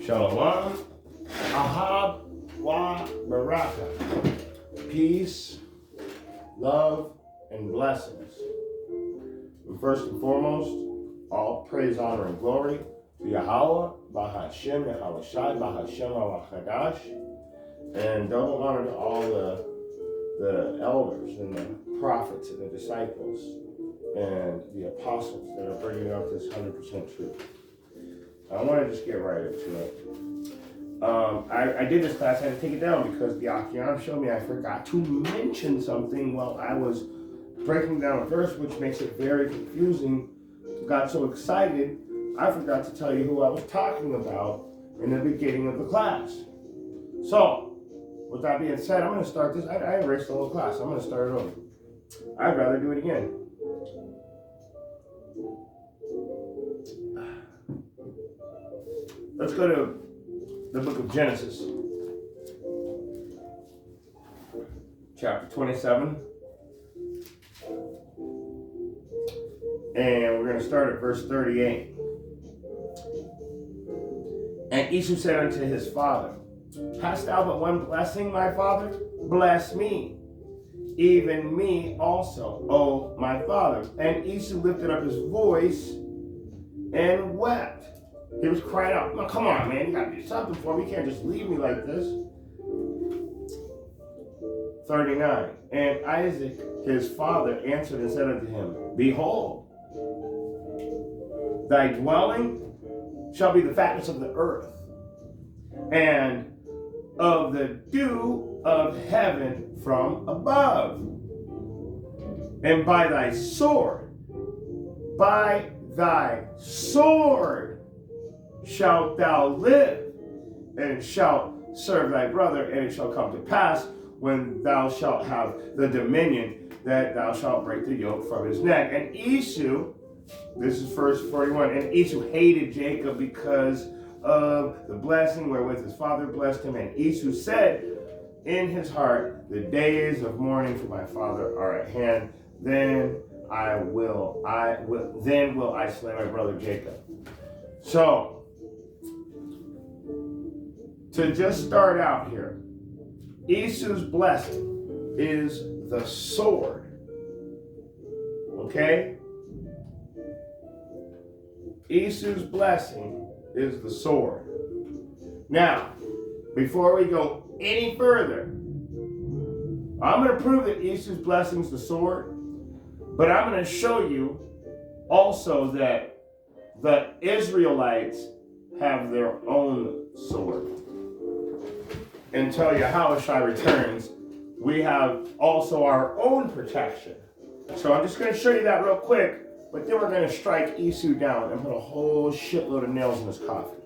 Shalom, Ahab wa Baraka. Peace, love, and blessings. And first and foremost, all praise, honor, and glory to Yahweh, Bahashem, Yahawashi, Bahashem, Awachadash, and double honor to all the elders and the prophets and the disciples and the apostles that are bringing out this 100% truth. I want to just get right into it. I did this class, I had to take it down because the Akian showed me I forgot to mention something while I was breaking down a verse, which makes it very confusing. Got so excited, I forgot to tell you who I was talking about in the beginning of the class. So, with that being said, I'm going to start this. I erased the whole class. I'm going to start it over. I'd rather do it again. Let's go to the book of Genesis, chapter 27. And we're going to start at verse 38. And Esau said unto his father, Hast thou but one blessing, my father? Bless me, even me also, O my father. And Esau lifted up his voice and wept. He was crying out, "No, come on, man, you got to do something for me. You can't just leave me like this." 39. And Isaac, his father, answered and said unto him, Behold, thy dwelling shall be the fatness of the earth, and of the dew of heaven from above. And by thy sword shalt thou live, and shalt serve thy brother, and it shall come to pass, when thou shalt have the dominion, that thou shalt break the yoke from his neck. And Esau, this is verse 41, and Esau hated Jacob because of the blessing wherewith his father blessed him. And Esau said in his heart, The days of mourning for my father are at hand. Then will I slay my brother Jacob. So, to just start out here, Esau's blessing is the sword. Okay? Esau's blessing is the sword. Now, before we go any further, I'm going to prove that Esau's blessing is the sword, but I'm going to show you also that the Israelites have their own sword. Until Yahawashi returns, we have also our own protection. So I'm just going to show you that real quick, but then we're going to strike Esau down and put a whole shitload of nails in his coffin.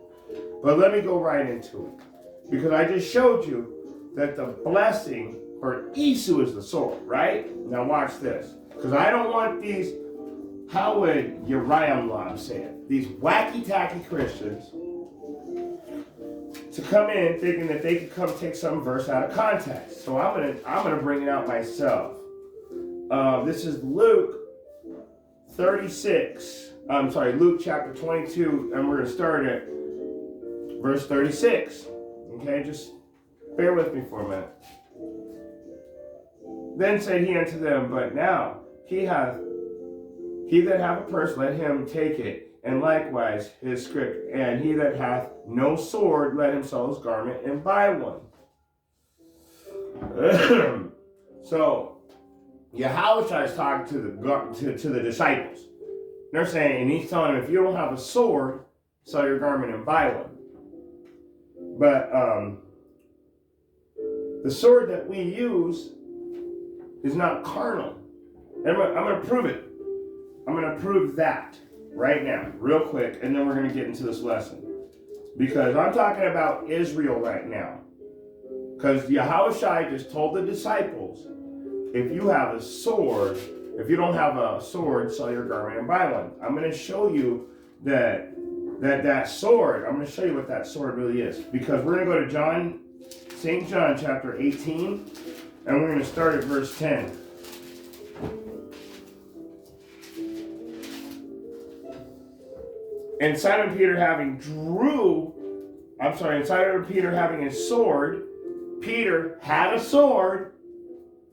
But let me go right into it, because I just showed you that the blessing for Esau is the sword, right? Now watch this, because I don't want these, how would Uriah Lob say it, these wacky-tacky Christians to come in thinking that they could come take some verse out of context. So I'm gonna bring it out myself. This is Luke 36. Luke chapter 22, and we're gonna start at verse 36. Okay, just bear with me for a minute. Then said he unto them, But now he that hath a purse, let him take it, and likewise his scrip, and he that hath no sword, let him sell his garment and buy one. So, Yahawashi is talking to the disciples. They're saying, and he's telling them, if you don't have a sword, sell your garment and buy one. But the sword that we use is not carnal. And I'm going to prove it. I'm going to prove that right now, real quick, and then we're going to get into this lesson. Because I'm talking about Israel right now. Because Yahawashi just told the disciples, if you have a sword, if you don't have a sword, sell your garment and buy one. I'm going to show you that sword, I'm going to show you what that sword really is. Because we're going to go to St. John chapter 18, and we're going to start at verse 10. And Simon Peter, having drew inside of Peter having a sword, Peter had a sword,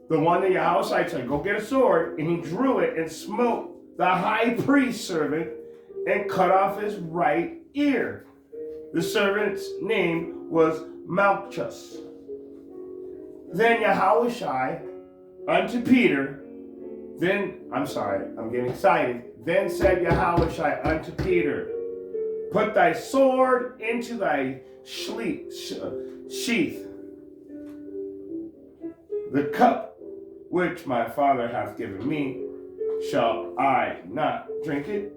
the one that Yahweh said, go get a sword, and he drew it and smote the high priest servant and cut off his right ear. The servant's name was Malchus. Then Yahweh unto Peter, I'm getting excited. Then said Yahweh unto Peter, put thy sword into thy sheath. The cup which my Father hath given me, shall I not drink it?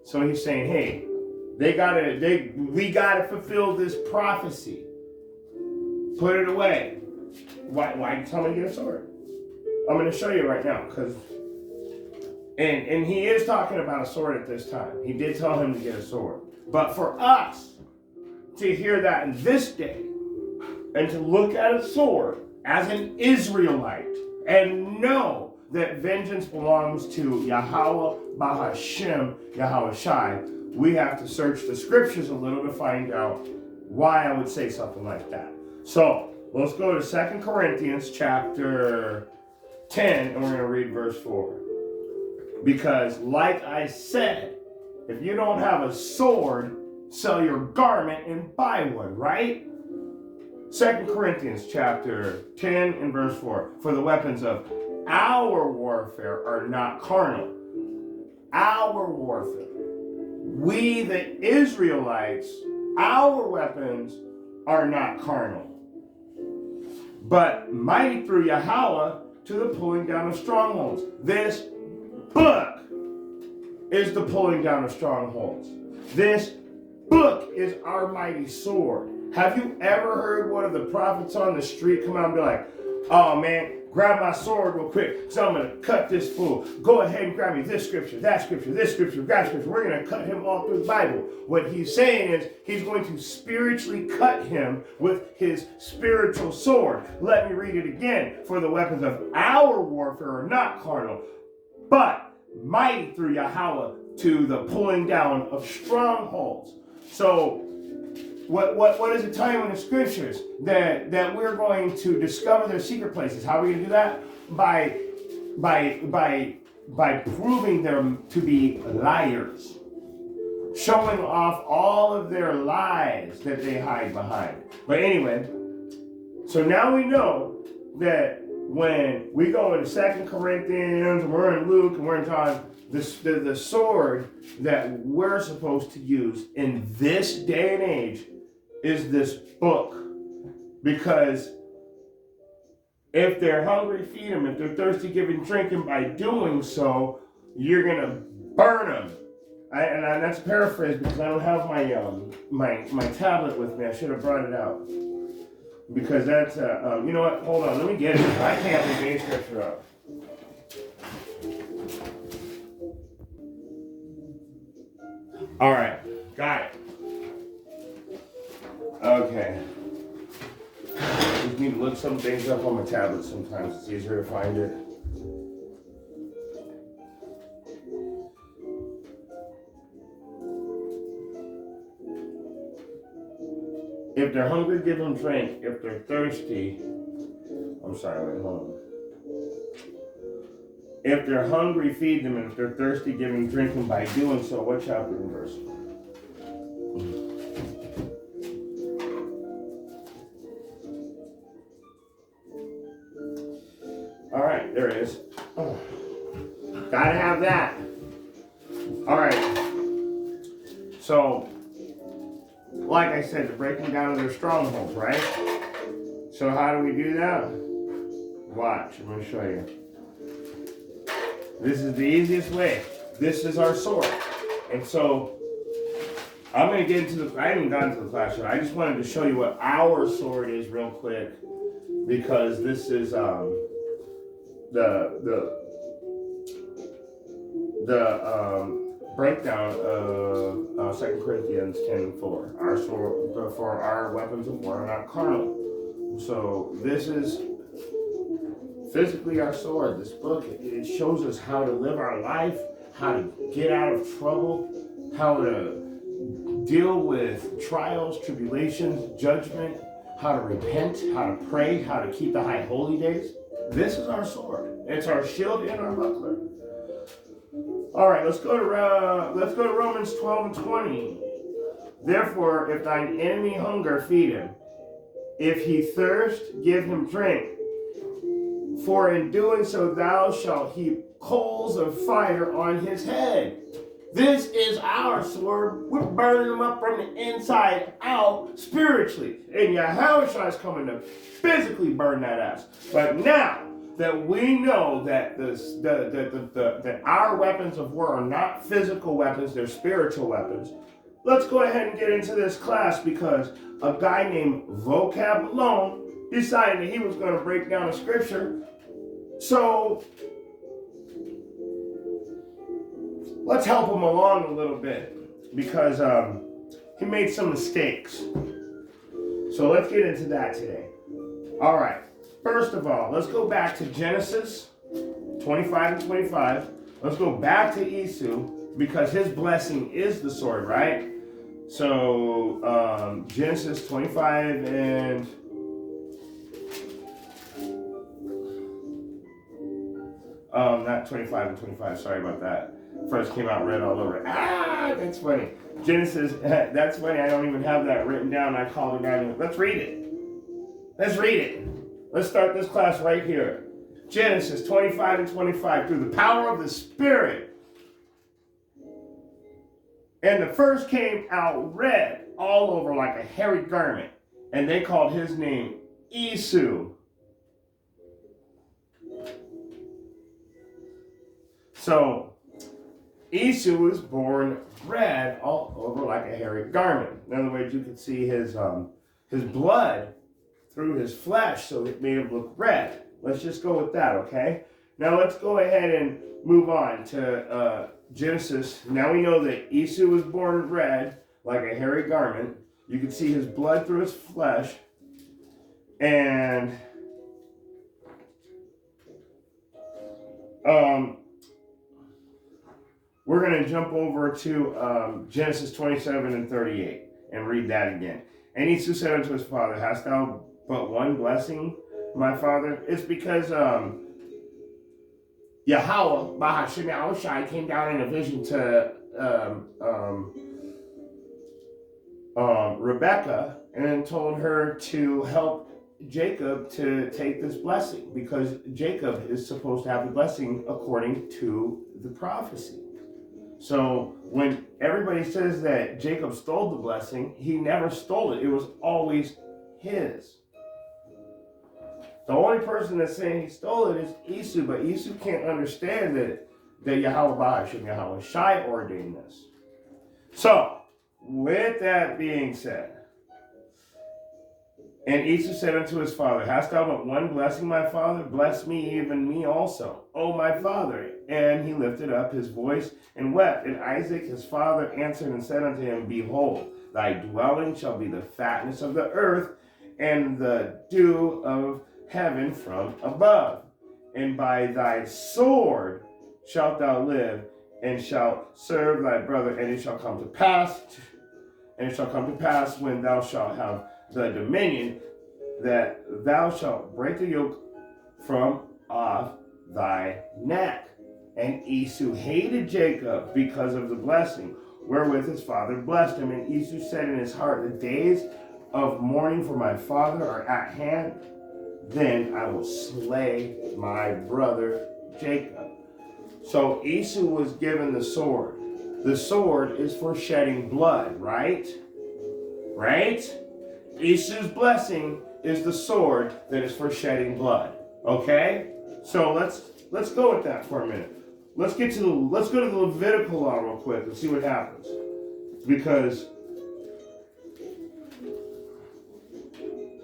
So he's saying, hey, we gotta fulfill this prophecy. Put it away. Why tell me to get a sword? I'm going to show you right now, because and he is talking about a sword at this time. He did tell him to get a sword. But for us to hear that in this day and to look at a sword as an Israelite and know that vengeance belongs to Yahweh Bahashem, Yahweh Shai, we have to search the scriptures a little to find out why I would say something like that. So let's go to 2 Corinthians chapter 10, and we're going to read verse 4. Because like I said, if you don't have a sword, sell your garment and buy one, right? 2 Corinthians chapter 10 and verse 4. For the weapons of our warfare are not carnal. Our warfare. We, the Israelites, our weapons are not carnal, but mighty through Yahweh to the pulling down of strongholds. This book is the pulling down of strongholds. This book is our mighty sword. Have you ever heard one of the prophets on the street come out and be like, oh man, grab my sword real quick, because I'm going to cut this fool. Go ahead and grab me this scripture, that scripture, this scripture, that scripture. We're going to cut him all through the Bible. What he's saying is he's going to spiritually cut him with his spiritual sword. Let me read it again. For the weapons of our warfare are not carnal, but mighty through Yahweh to the pulling down of strongholds. So what is it telling you in the scriptures? That we're going to discover their secret places. How are we going to do that? By proving them to be liars. Showing off all of their lies that they hide behind. But anyway, so now we know that when we go into 2 Corinthians, we're in Luke, and we're in John, the sword that we're supposed to use in this day and age is this book. Because if they're hungry, feed them. If they're thirsty, give them drink. And by doing so, you're going to burn them. And that's a paraphrase because I don't have my tablet with me. I should have brought it out. Because that's, you know what? Hold on. Let me get it. I can't read any scripture up. All right. Got it. Okay. I just need to look some things up on my tablet sometimes. It's easier to find it. If they're hungry, give them drink. If they're thirsty, hold on. If they're hungry, feed them. And if they're thirsty, give them drink. And by doing so, what chapter and verse? All right, there it is. Oh, gotta have that. All right. So, like I said, the breaking down of their strongholds, right? So how do we do that? Watch, I'm going to show you. This is the easiest way. This is our sword. And so, I'm going to get into I haven't gotten to the class yet. I just wanted to show you what our sword is real quick. Because this is the breakdown of 2 Corinthians 10:4. Our sword, for our weapons of war are not carnal. So this is physically our sword. This book, it shows us how to live our life, how to get out of trouble, how to deal with trials, tribulations, judgment, how to repent, how to pray, how to keep the high holy days. This is our sword. It's our shield and our buckler. All right, let's go to Romans 12 and 20. Therefore, if thine enemy hunger, feed him. If he thirst, give him drink. For in doing so, thou shalt heap coals of fire on his head. This is our sword. We're burning them up from the inside out spiritually. And Yahushua is coming to physically burn that ass. But now that we know that that our weapons of war are not physical weapons, they're spiritual weapons, let's go ahead and get into this class, because a guy named Vocab Alone decided that he was going to break down a scripture. So let's help him along a little bit, because he made some mistakes. So let's get into that today. All right. First of all, let's go back to Genesis 25 and 25. Let's go back to Esau, because his blessing is the sword, right? So Genesis 25 and not 25 and 25, sorry about that. First came out red all over. That's funny. Genesis, that's funny, I don't even have that written down. I called it down. Let's read it. Let's start this class right here. Genesis 25 and 25. Through the power of the Spirit. And the first came out red all over like a hairy garment. And they called his name Esau. So Esau was born red all over like a hairy garment. In other words, you could see his blood through his flesh, so it made him look red. Let's just go with that, okay? Now let's go ahead and move on to Genesis. Now we know that Esau was born red like a hairy garment. You can see his blood through his flesh. And we're going to jump over to Genesis 27 and 38 and read that again. And Esau said unto his father, hast thou but one blessing, my father? It's because Yahweh, Bahashim Yahushai, came down in a vision to Rebecca and told her to help Jacob to take this blessing, because Jacob is supposed to have the blessing according to the prophecy. So when everybody says that Jacob stole the blessing, he never stole it. It was always his. The only person that's saying he stole it is Esau, but Esau can't understand that Yahweh Bahashim Yahweh Shai ordained this. So, with that being said, and Esau said unto his father, hast thou but one blessing, my father? Bless me, even me also, O my father. And he lifted up his voice and wept. And Isaac his father answered and said unto him, behold, thy dwelling shall be the fatness of the earth, and the dew of heaven from above. And by thy sword shalt thou live, and shalt serve thy brother. And it shall come to pass, when thou shalt have the dominion, that thou shalt break the yoke from off thy neck. And Esau hated Jacob because of the blessing wherewith his father blessed him. And Esau said in his heart, the days of mourning for my father are at hand. Then I will slay my brother Jacob. So Esau was given the sword. The sword is for shedding blood, right? Right? Esau's blessing is the sword that is for shedding blood. Okay? So let's go with that for a minute. Let's go to the Levitical law real quick and see what happens. Because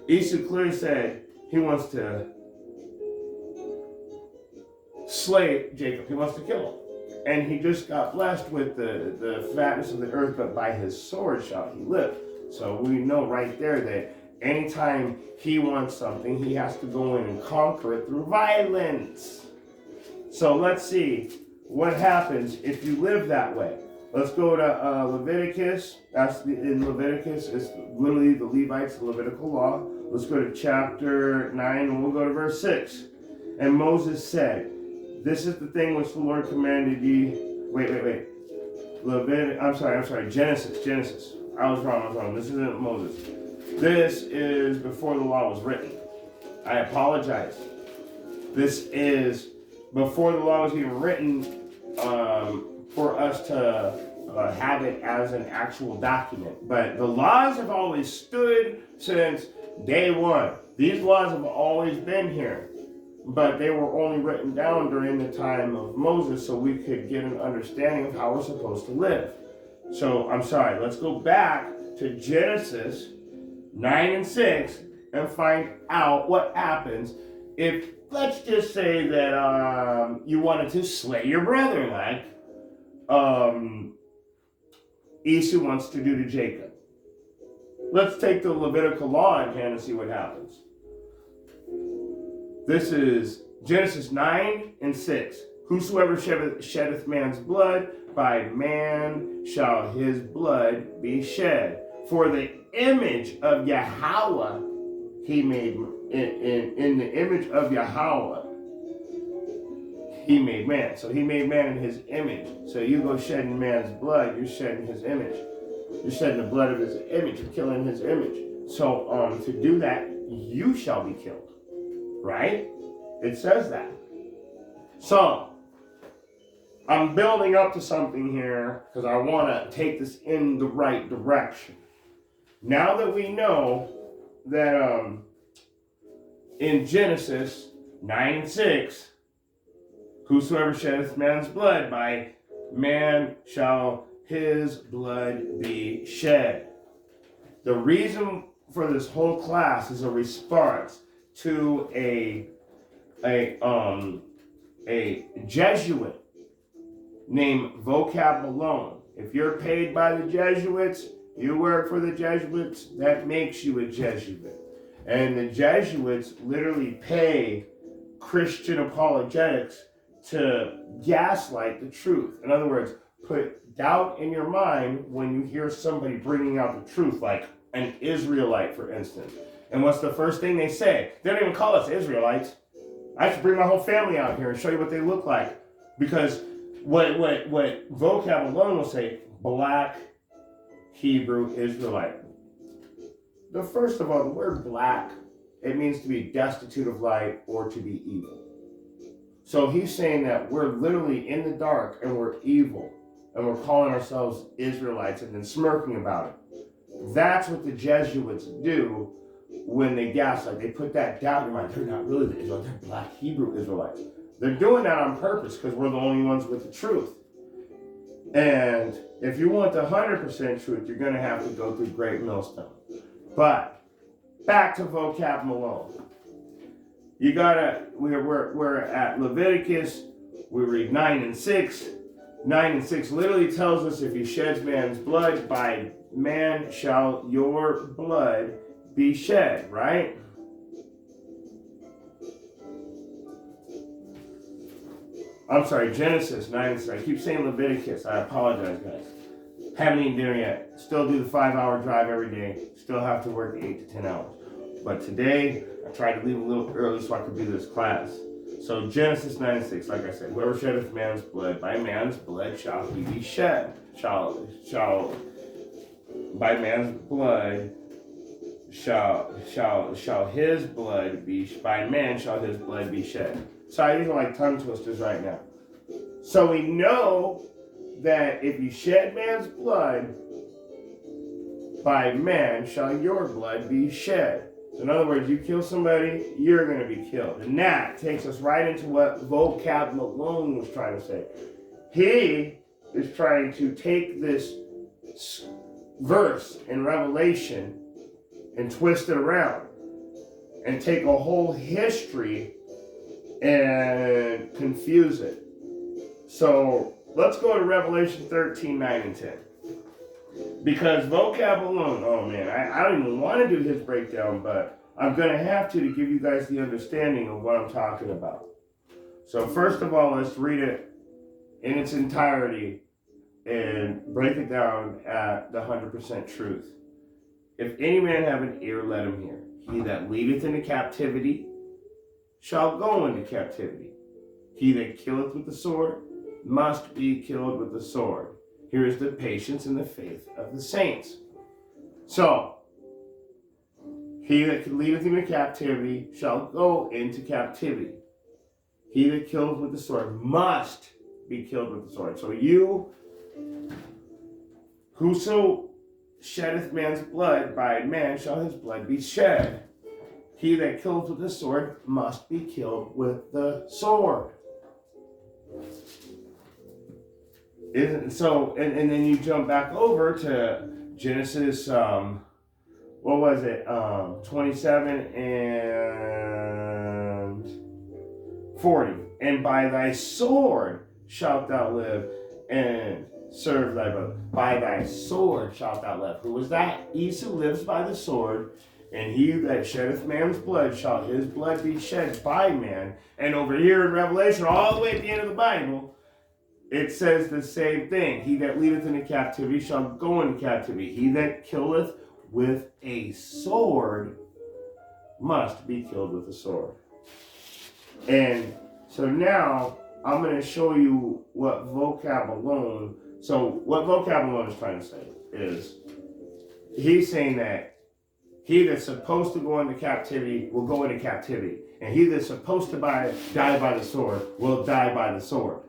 Esau clearly said he wants to slay Jacob. He wants to kill him. And he just got blessed with the fatness of the earth, but by his sword shall he live. So we know right there that anytime he wants something, he has to go in and conquer it through violence. So let's see what happens if you live that way. Let's go to Leviticus. In Leviticus. It's literally the Levites, the Levitical law. Let's go to chapter 9, and we'll go to verse 6. And Moses said, this is the thing which the Lord commanded ye. Wait. I'm sorry. Genesis. I was wrong. This isn't Moses. This is before the law was written. I apologize. This is before the law was even written, for us to have it as an actual document. But the laws have always stood since day one. These laws have always been here. But they were only written down during the time of Moses so we could get an understanding of how we're supposed to live. So, I'm sorry, let's go back to Genesis 9 and 6 and find out what happens if, let's just say that you wanted to slay your brother, like Esau wants to do to Jacob. Let's take the Levitical law in hand and see what happens. This is Genesis 9 and 6. Whosoever sheddeth man's blood, by man shall his blood be shed. For the image of Yahweh he made, in the image of Yahweh he made man. So he made man in his image. So you go shedding man's blood, you're shedding his image. You're shedding the blood of his image. You're killing his image. So to do that, you shall be killed. Right? It says that. So, I'm building up to something here because I want to take this in the right direction. Now that we know that in Genesis 9 and 6, whosoever sheddeth man's blood, by man shall his blood be shed. The reason for this whole class is a response to a Jesuit named Vocab Malone. If you're paid by the Jesuits, you work for the Jesuits, that makes you a Jesuit. And the Jesuits literally pay Christian apologetics to gaslight the truth. In other words, put doubt in your mind when you hear somebody bringing out the truth, like an Israelite, for instance. And what's the first thing they say? They don't even call us Israelites. I should bring my whole family out here and show you what they look like. Because what Vocab alone will say, black Hebrew Israelite. First of all, the word black, it means to be destitute of light or to be evil. So he's saying that we're literally in the dark and we're evil. And we're calling ourselves Israelites and then smirking about it. That's what the Jesuits do when they gaslight. They put that doubt in your mind. They're not really the Israelites. They're black Hebrew Israelites. They're doing that on purpose because we're the only ones with the truth. And if you want the 100% truth, you're going to have to go through Great Millstone. But back to Vocab Malone. We're at Leviticus. We read 9 and 6. 9 and 6 literally tells us if he sheds man's blood, by man shall your blood be shed, right? I'm sorry, Genesis 9 and 6. I keep saying Leviticus. I apologize, guys. Haven't eaten dinner yet. Still do the 5-hour drive every day. Still have to work 8 to 10 hours. But today, I tried to leave a little early so I could do this class. So Genesis 9 and 6, like I said, whoever sheddeth man's blood, by man's blood shall he be shed. By man's blood shall his blood be, by man shall his blood be shed. Sorry, these are like tongue twisters right now. So we know that if you shed man's blood, by man shall your blood be shed. So in other words, you kill somebody, you're going to be killed. And that takes us right into what Vocab Malone was trying to say. He is trying to take this verse in Revelation and twist it around and take a whole history and confuse it. So let's go to Revelation 13, 9, and 10. Because Vocab alone, oh man, I don't even want to do his breakdown, but I'm going to have to give you guys the understanding of what I'm talking about. So first of all, let's read it in its entirety and break it down at the 100% truth. If any man have an ear, let him hear. He that leadeth into captivity shall go into captivity. He that killeth with the sword must be killed with the sword. Here is the patience and the faith of the saints. So, he that leadeth into captivity shall go into captivity. He that killeth with the sword must be killed with the sword. So whoso sheddeth man's blood, by man shall his blood be shed. He that killeth with the sword must be killed with the sword. And then you jump back over to Genesis, 27 and 40. And by thy sword shalt thou live and serve thy brother. By thy sword shalt thou live. Who is that? He who lives by the sword. And he that sheddeth man's blood shall his blood be shed by man. And over here in Revelation, all the way at the end of the Bible, it says the same thing. He that leadeth into captivity shall go into captivity. He that killeth with a sword must be killed with a sword. And so now I'm going to show you what vocab alone. So what vocab alone is trying to say is he's saying that he that's supposed to go into captivity will go into captivity. And he that's supposed to die by the sword will die by the sword.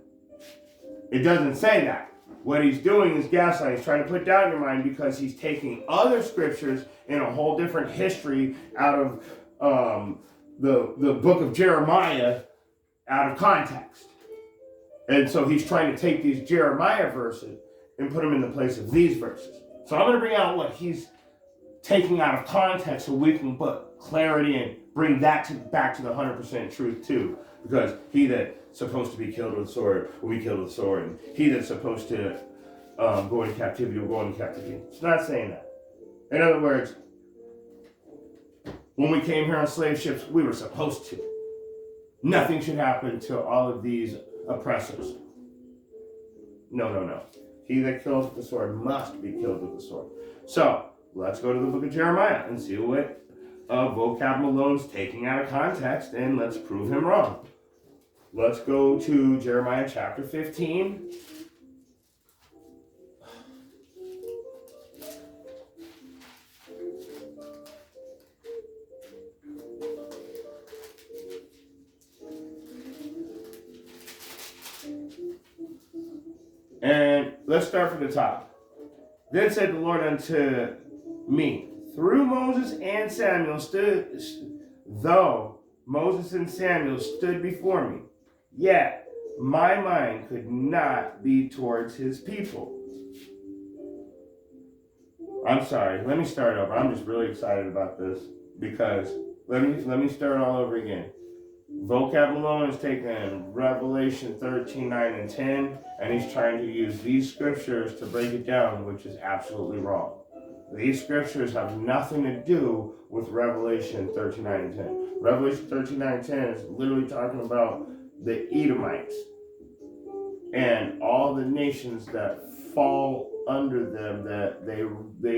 It doesn't say that. What he's doing is gaslighting. He's trying to put doubt in your mind because he's taking other scriptures in a whole different history out of the book of Jeremiah out of context. And so he's trying to take these Jeremiah verses and put them in the place of these verses. So I'm going to bring out what he's taking out of context so we can put clarity and bring that back to the 100% truth too. Because he that's supposed to be killed with a sword will be killed with a sword. And he that's supposed to go into captivity will go into captivity. It's not saying that. In other words, when we came here on slave ships, we were supposed to. Nothing should happen to all of these oppressors. No. He that kills with the sword must be killed with the sword. So, let's go to the book of Jeremiah and see what vocab Malone's taking out of context, and let's prove him wrong. Let's go to Jeremiah chapter 15. And let's start from the top. Then said the Lord unto me, through Moses and Samuel though Moses and Samuel stood before me, yet my mind could not be towards his people. I'm sorry, let me start over. I'm just really excited about this because let me start all over again. Vocab Malone is taking Revelation 13, 9, and 10, and he's trying to use these scriptures to break it down, which is absolutely wrong. These scriptures have nothing to do with Revelation 13, 9, and 10. Revelation 13, 9, and 10 is literally talking about the Edomites and all the nations that fall under them, that they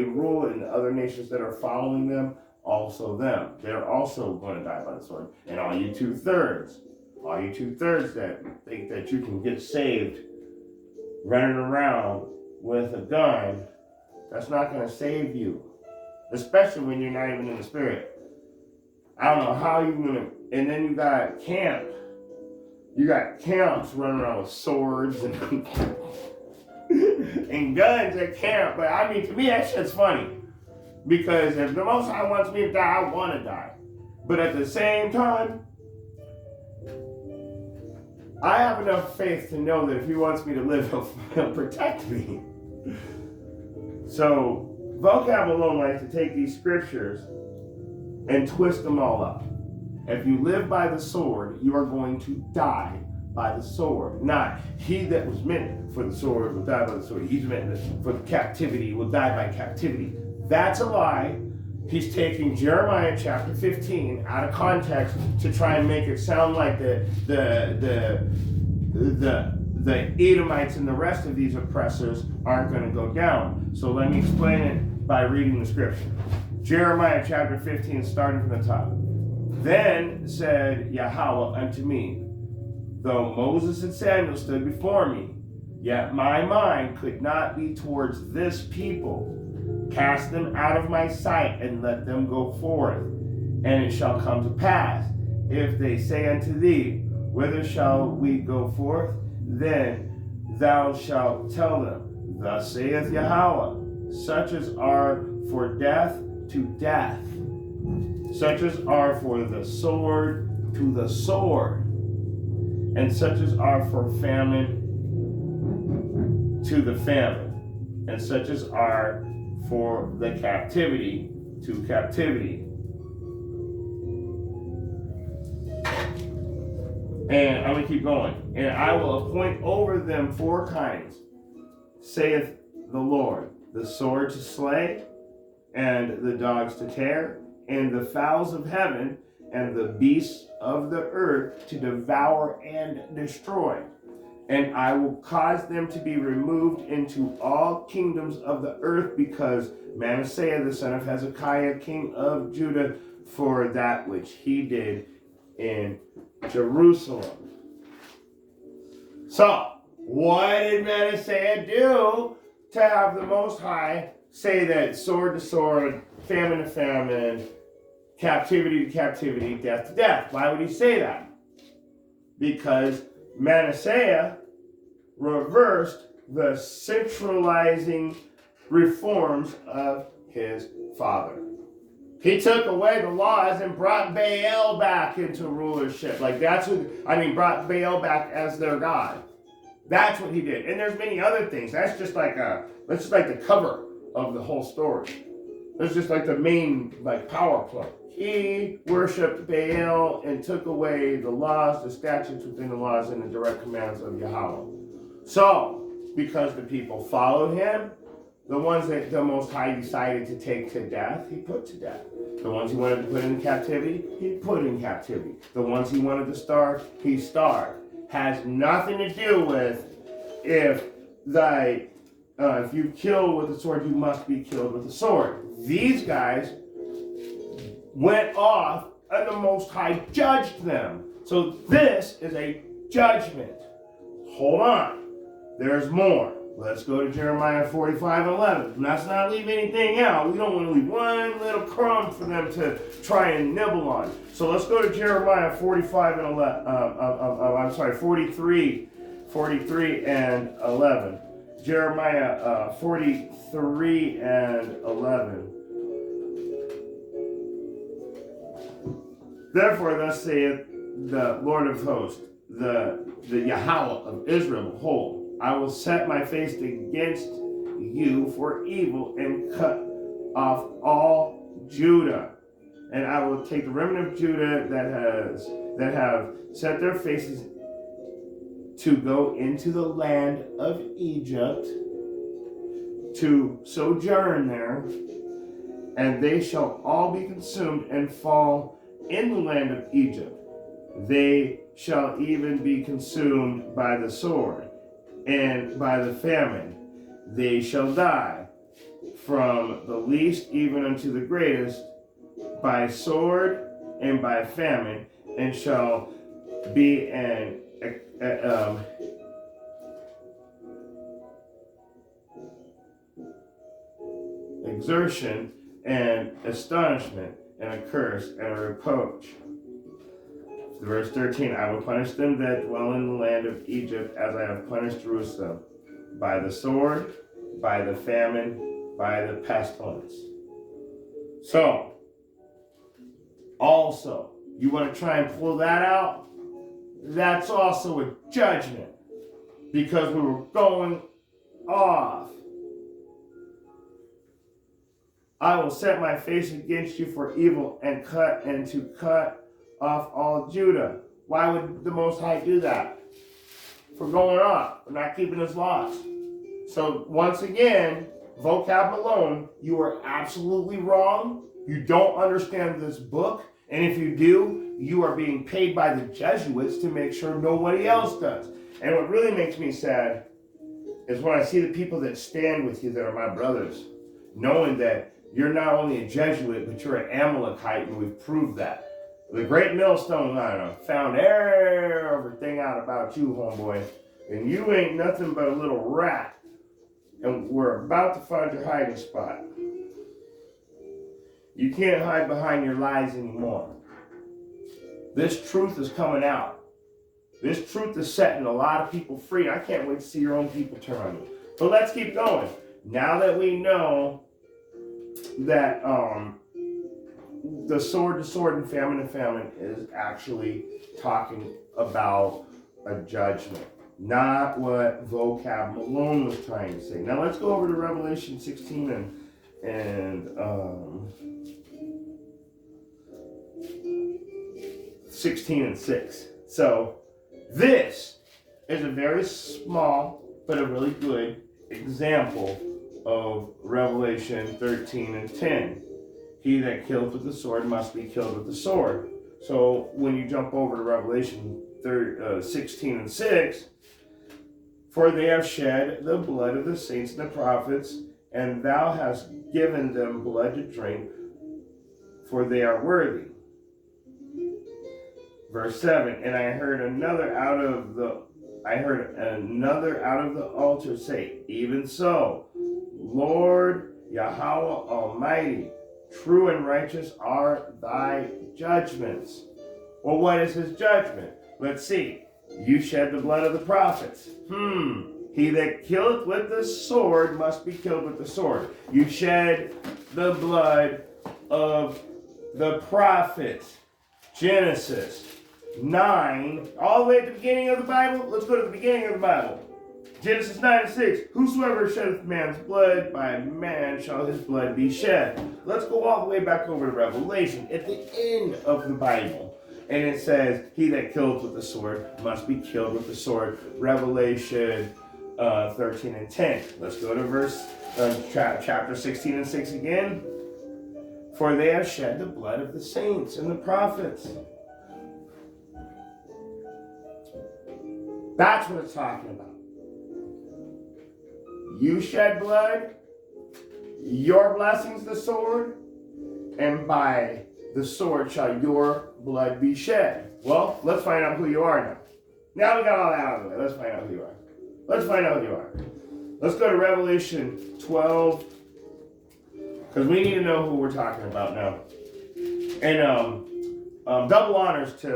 rule, and the other nations that are following them, also them. They're also going to die by the sword. And all you two-thirds that think that you can get saved running around with a gun, that's not going to save you. Especially when you're not even in the spirit. I don't know how you're going to... And then you got camp. You got camps running around with swords and, and guns at camp. But I mean, to me, that shit's funny. Because if the Most High wants me to die, I want to die. But at the same time, I have enough faith to know that if he wants me to live, he'll protect me. So, vocab alone likes to take these scriptures and twist them all up. If you live by the sword, you are going to die by the sword. Not he that was meant for the sword will die by the sword. He's meant for the captivity will die by captivity. That's a lie. He's taking Jeremiah chapter 15 out of context to try and make it sound like the the Edomites and the rest of these oppressors aren't going to go down. So let me explain it by reading the scripture. Jeremiah chapter 15, starting from the top. Then said Yahweh unto me, though Moses and Samuel stood before me, yet my mind could not be towards this people. Cast them out of my sight, and let them go forth. And it shall come to pass, if they say unto thee, whither shall we go forth? Then thou shalt tell them, thus saith Yahweh, such as are for death to death, such as are for the sword to the sword, and such as are for famine to the famine, and such as are for the captivity to captivity. And I'm going to keep going. And I will appoint over them 4 kinds, saith the Lord, the sword to slay, and the dogs to tear, and the fowls of heaven, and the beasts of the earth to devour and destroy. And I will cause them to be removed into all kingdoms of the earth, because Manasseh the son of Hezekiah, king of Judah, for that which he did in Jerusalem. So, what did Manasseh do to have the Most High say that sword to sword, famine to famine, captivity to captivity, death to death? Why would he say that? Because Manasseh reversed the centralizing reforms of his father. He took away the laws and brought Baal back into rulership. Brought Baal back as their god. That's what he did. And there's many other things. That's just like the cover of the whole story. That's just like the main power play. He worshipped Baal and took away the laws, the statutes within the laws, and the direct commands of Yahweh. So, because the people followed him, the ones that the Most High decided to take to death, he put to death. The ones he wanted to put in captivity, he put in captivity. The ones he wanted to starve, he starved. Has nothing to do with if you kill with a sword, you must be killed with a sword. These guys went off and the Most High judged them. So this is a judgment. Hold on. There's more. Let's go to Jeremiah 45:11. Let's not leave anything out. We don't want to leave one little crumb for them to try and nibble on. So let's go to Jeremiah 43 and 11. Jeremiah 43 and 11. Therefore, thus saith the Lord of hosts, the Yahweh of Israel, behold, I will set my face against you for evil and cut off all Judah. And I will take the remnant of Judah that have set their faces to go into the land of Egypt, to sojourn there, and they shall all be consumed and fall in the land of Egypt. They shall even be consumed by the sword and by the famine. They shall die, from the least even unto the greatest, by sword and by famine, and shall be an exertion and astonishment and a curse and a reproach. Verse 13, I will punish them that dwell in the land of Egypt as I have punished Jerusalem, by the sword, by the famine, by the pestilence. So, also, you want to try and pull that out? That's also a judgment, because we were going off. I will set my face against you for evil and to cut off all Judah. Why would the Most High do that? For going off, for not keeping his laws. So once again, vocab alone, you are absolutely wrong. You don't understand this book, and if you do, you are being paid by the Jesuits to make sure nobody else does. And what really makes me sad is when I see the people that stand with you that are my brothers, knowing that you're not only a Jesuit, but you're an Amalekite, and we've proved that. The great millstone liner found everything out about you, homeboy, and you ain't nothing but a little rat, and we're about to find your hiding spot. You can't hide behind your lies anymore. This truth is coming out. This truth is setting a lot of people free. I can't wait to see your own people turn on you. But let's keep going. Now that we know that the sword to sword and famine to famine is actually talking about a judgment, not what vocab Malone was trying to say. Now let's go over to Revelation 16 and 16 and 6. So this is a very small but a really good example of Revelation 13 and 10. He that killeth with the sword must be killed with the sword. So when you jump over to Revelation 16 and 6, for they have shed the blood of the saints and the prophets, and thou hast given them blood to drink, for they are worthy. Verse 7, and I heard another out of the altar say, even so, Lord Yahweh Almighty, true and righteous are thy judgments. Well, what is his judgment? Let's see. You shed the blood of the prophets. He that killeth with the sword must be killed with the sword. You shed the blood of the prophets. Genesis 9, all the way at the beginning of the Bible. Let's go to the beginning of the Bible. Genesis 9 and 6. Whosoever sheddeth man's blood, by man shall his blood be shed. Let's go all the way back over to Revelation at the end of the Bible. And it says, he that killeth with the sword must be killed with the sword. Revelation 13 and 10. Let's go to chapter 16 and 6 again. For they have shed the blood of the saints and the prophets. That's what it's talking about. You shed blood, your blessing's the sword, and by the sword shall your blood be shed. Well, let's find out who you are now. Now we got all that out of the way. Let's find out who you are. Let's find out who you are. Let's go to Revelation 12, because we need to know who we're talking about now. And double honors to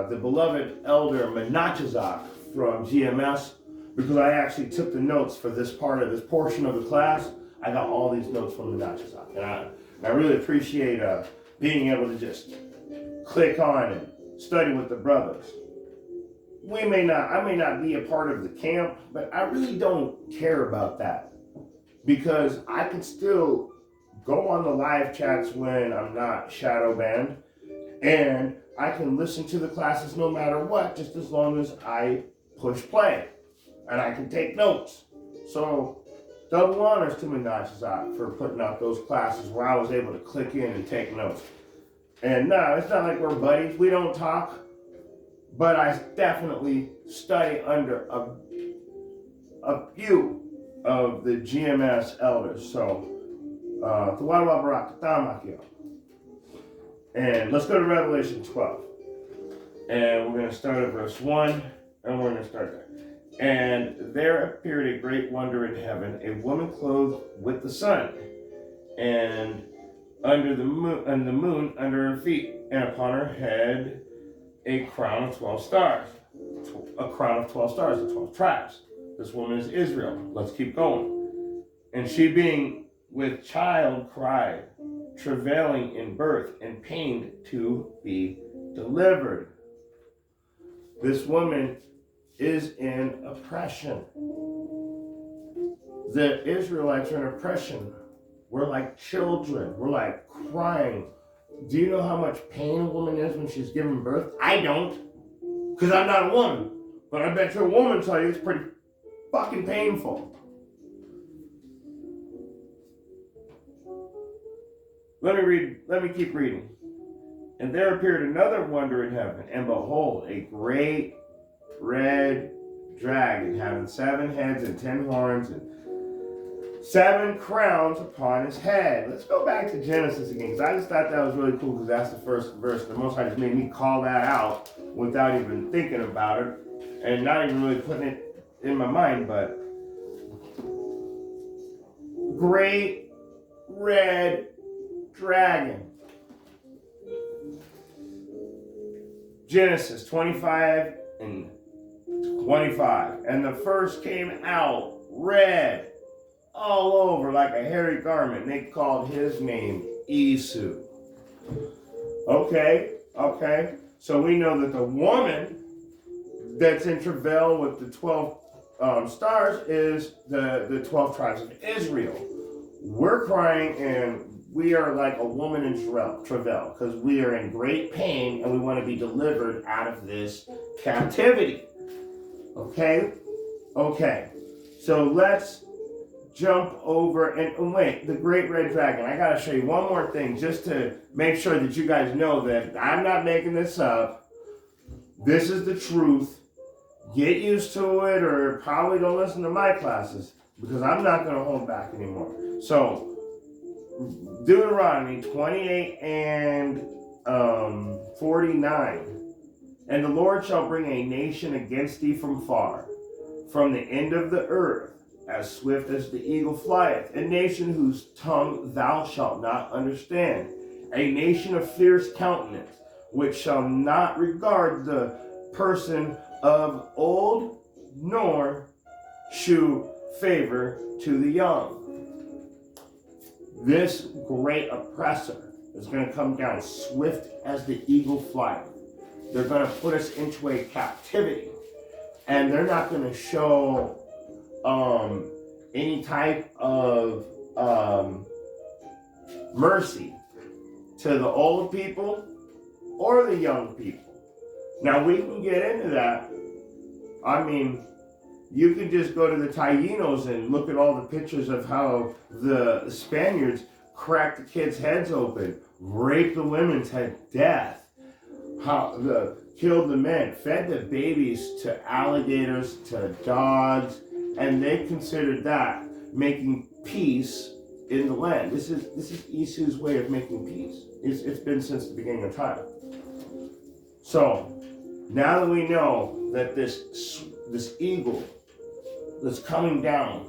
the beloved elder Menachezak from GMS, because I actually took the notes for this part of this portion of the class. I got all these notes from Menachezak, and I really appreciate being able to just click on and study with the brothers. I may not be a part of the camp, but I really don't care about that, because I can still go on the live chats when I'm not shadow banned, and I can listen to the classes no matter what, just as long as I push play, and I can take notes. So double honors to Menachezak for putting out those classes where I was able to click in and take notes. And no, it's not like we're buddies. We don't talk, but I definitely study under a few of the GMS elders. So, and let's go to Revelation 12. And we're going to start at verse 1, and we're going to start there. And there appeared a great wonder in heaven, a woman clothed with the sun, and under the moon under her feet, and upon her head a crown of 12 stars. A crown of 12 stars, the 12 tribes. This woman is Israel. Let's keep going. And she, being with child, cried, travailing in birth, and pained to be delivered. This woman is in oppression. The Israelites are in oppression. We're like children. We're like crying. Do you know how much pain a woman is when she's giving birth? I don't, because I'm not a woman. But I bet you a woman tell you it's pretty fucking painful. Let me keep reading. And there appeared another wonder in heaven, and behold, a great red dragon, having 7 heads and 10 horns and 7 crowns upon his head. Let's go back to Genesis again, because I just thought that was really cool, because that's the first verse. The Most High just made me call that out without even thinking about it, and not even really putting it in my mind, but great red dragon. Genesis 25 and 25. And the first came out red all over like a hairy garment. They called his name Esau. Okay. So we know that the woman that's in travail with the 12 stars is the 12 tribes of Israel. We're crying and we are like a woman in travail because we are in great pain and we want to be delivered out of this captivity. Okay. So let's jump over and wait, the great red dragon. I got to show you one more thing just to make sure that you guys know that I'm not making this up. This is the truth. Get used to it, or probably don't listen to my classes, because I'm not going to hold back anymore. So, Deuteronomy 28 and 49. And the Lord shall bring a nation against thee from far, from the end of the earth, as swift as the eagle flieth, a nation whose tongue thou shalt not understand, a nation of fierce countenance, which shall not regard the person of old, nor shew favor to the young. This great oppressor is going to come down swift as the eagle flight. They're going to put us into a captivity, and they're not going to show any type of mercy to the old people or the young people. Now, we can get into that. I mean, you can just go to the Tainos and look at all the pictures of how the Spaniards cracked the kids' heads open, raped the women to death, killed the men, fed the babies to alligators, to dogs, and they considered that making peace in the land. This is Esau's way of making peace. It's been since the beginning of time. So, now that we know that this eagle that's coming down,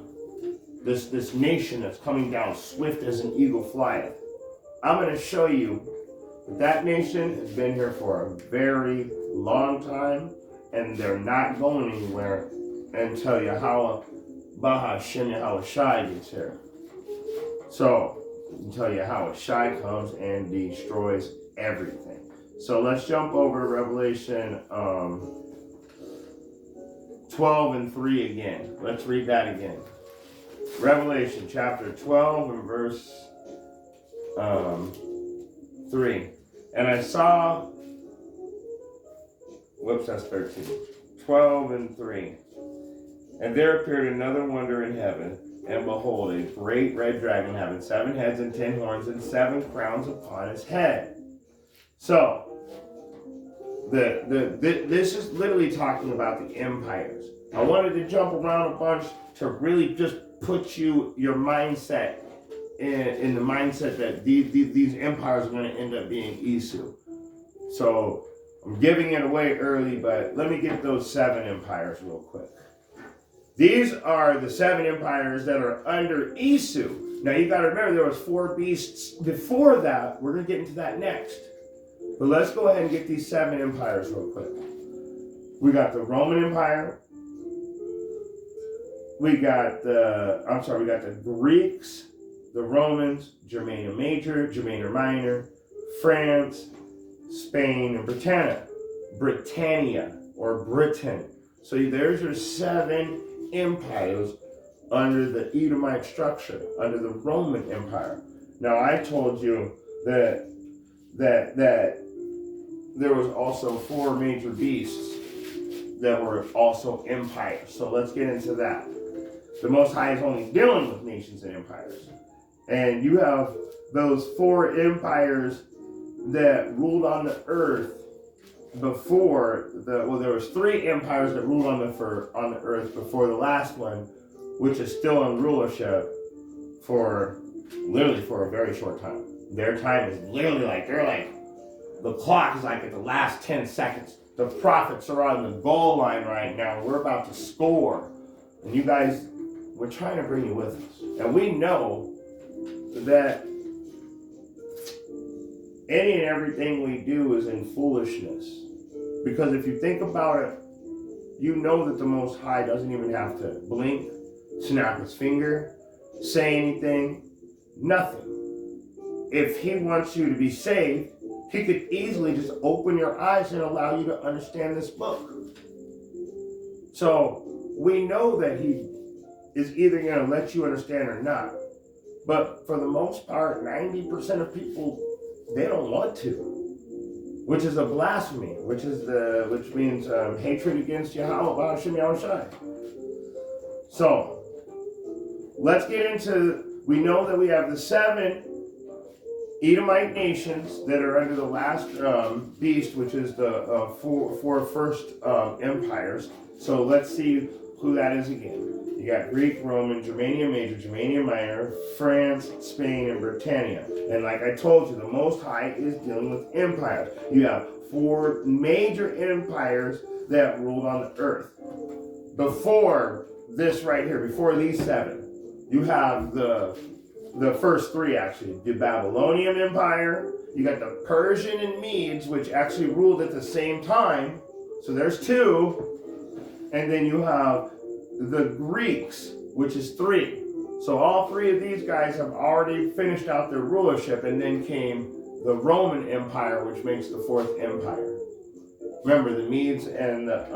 this nation that's coming down swift as an eagle flieth, I'm going to show you that nation has been here for a very long time, and they're not going anywhere until Yahweh Bahashem Yahweh Shai gets here. So, until Yahweh Shai comes and destroys everything. So let's jump over Revelation 12 and 3 again. Let's read that again. Revelation chapter 12 and verse 3. And I saw, that's 13. 12 and 3. And there appeared another wonder in heaven, and behold, a great red dragon having 7 heads and 10 horns and 7 crowns upon his head. So, this is literally talking about the empires. I wanted to jump around a bunch to really just put your mindset in the mindset that these empires are going to end up being Esau. So I'm giving it away early, but let me get those 7 empires real quick. These are the 7 empires that are under Esau. Now you got to remember there was 4 beasts before that. We're going to get into that next. But let's go ahead and get these 7 empires real quick. We got the Roman Empire. We got the Greeks, the Romans, Germania Major, Germania Minor, France, Spain, and Britannia, or Britain. So there's your 7 empires under the Edomite structure, under the Roman Empire. Now I told you that there was also 4 major beasts that were also empires. So let's get into that. The Most High is only dealing with nations and empires. And you have those 4 empires that ruled on the earth before there was 3 empires that ruled on the earth before the last one, which is still in rulership for a very short time. Their time is literally the clock is like at the last 10 seconds. The prophets are on the goal line right now. We're about to score. And you guys, we're trying to bring you with us. And we know that any and everything we do is in foolishness. Because if you think about it, you know that the Most High doesn't even have to blink, snap his finger, say anything, nothing. If he wants you to be saved, he could easily just open your eyes and allow you to understand this book. So we know that he is either going to let you understand or not. But for the most part, 90% of people, they don't want to, which is a blasphemy, which means hatred against Yahweh, Hashem Yahushai. So let's get into. We know that we have the 7 Edomite nations that are under the last beast, which is the 4 first empires. So let's see who that is again. You got Greek, Roman, Germania Major, Germania Minor, France, Spain, and Britannia. And like I told you, the Most High is dealing with empires. You have 4 major empires that ruled on the earth. Before this right here, before these 7, you have the first 3 actually. The Babylonian Empire, you got the Persian and Medes, which actually ruled at the same time. So there's 2. And then you have the Greeks, which is 3. So all 3 of these guys have already finished out their rulership, and then came the Roman Empire, which makes the 4th empire. Remember, the Medes and the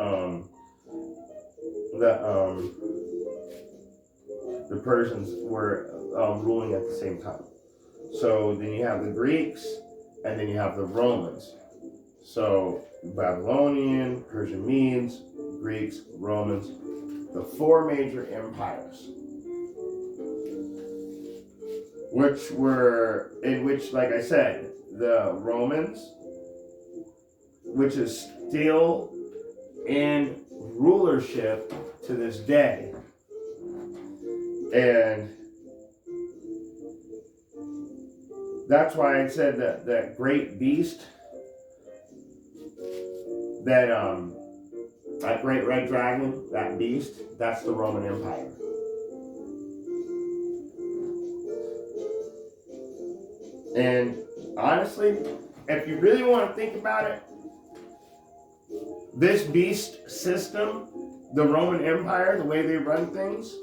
Persians were ruling at the same time. So then you have the Greeks, and then you have the Romans. So Babylonian, Persian Medes, Greeks, Romans, the 4 major empires, which, like I said, the Romans, which is still in rulership to this day. And that's why I said that great beast, that great red dragon, that beast, that's the Roman Empire. And honestly, if you really want to think about it, this beast system, the Roman Empire, the way they run things,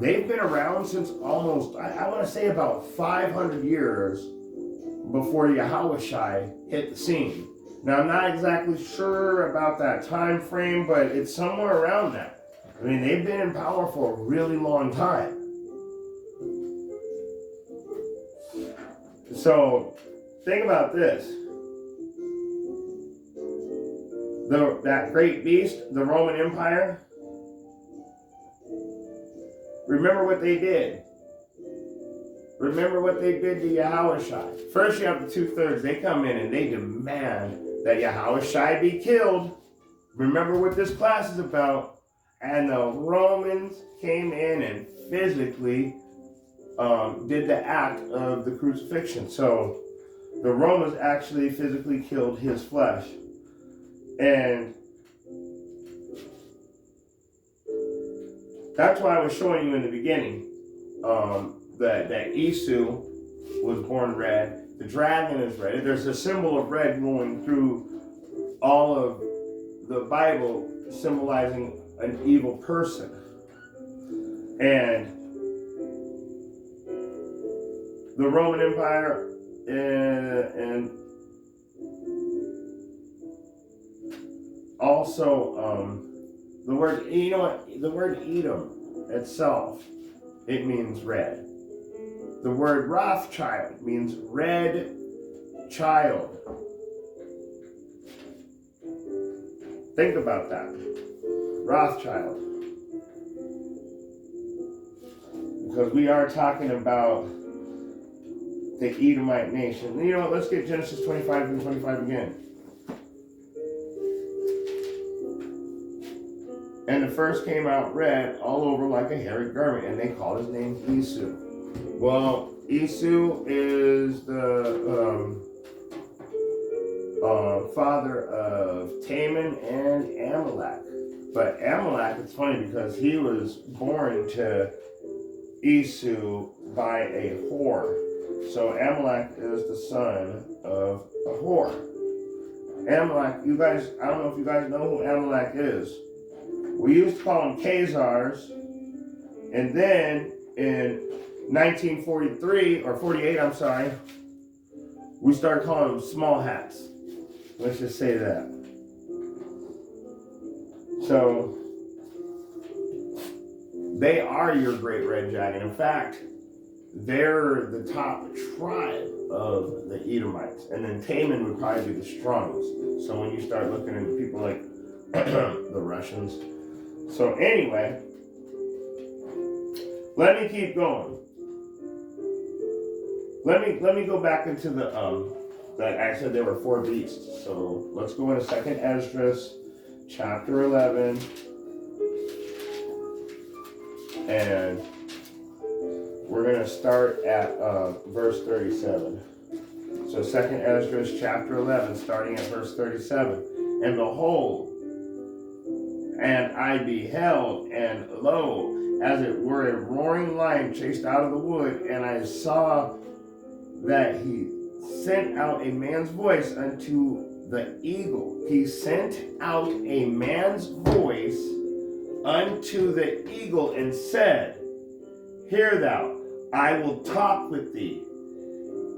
they've been around since almost, I want to say about 500 years before Yahushai hit the scene. Now, I'm not exactly sure about that time frame, but it's somewhere around that. I mean, they've been in power for a really long time. So, think about this. That great beast, the Roman Empire, remember what they did. Remember what they did to Yahushai. First, you have the 2/3. They come in and they demand that Yahushai be killed. Remember what this class is about. And the Romans came in and physically did the act of the crucifixion. So the Romans actually physically killed his flesh. And that's why I was showing you in the beginning that Esau was born red. The dragon is red. There's a symbol of red going through all of the Bible, symbolizing an evil person. And the Roman Empire and also the word, the word Edom itself, it means red. The word Rothschild means red child. Think about that. Rothschild. Because we are talking about the Edomite nation. You know what? Let's get Genesis 25 and 25 again. And the first came out red all over like a hairy garment, and they called his name Esau. Well, Esau is the father of Taman and Amalek. But Amalek, it's funny because he was born to Esau by a whore. So Amalek is the son of a whore. Amalek, you guys, I don't know if you guys know who Amalek is. We used to call them Khazars, and then in 1943, or 48, I'm sorry, we started calling them small hats. Let's just say that. So, they are your great red dragon. In fact, they're the top tribe of the Edomites. And then Taman would probably be the strongest. So when you start looking into people like the Russians. So anyway, let me keep going. Let me go back into the that I said there were 4 beasts. So let's go into 2nd Esdras chapter 11, and we're going to start at verse 37. So 2nd Esdras chapter 11, starting at verse 37. And behold, and I beheld, and lo, as it were a roaring lion chased out of the wood, and I saw that he sent out a man's voice unto the eagle. He sent out a man's voice unto the eagle and said, Hear thou, I will talk with thee,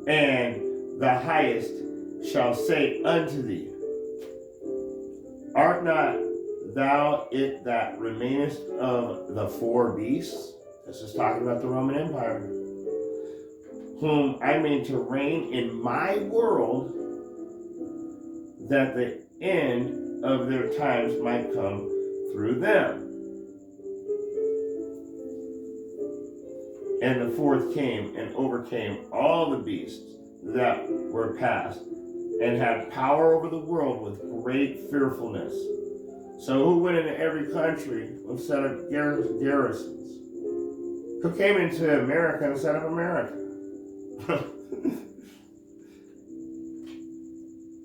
and the highest shall say unto thee, Art not thou it that remainest of the 4 beasts? This is talking about the Roman Empire, whom I made to reign in my world, that the end of their times might come through them. And the 4th came and overcame all the beasts that were past, and had power over the world with great fearfulness. So who went into every country and set up garrisons? Who came into America and set up America?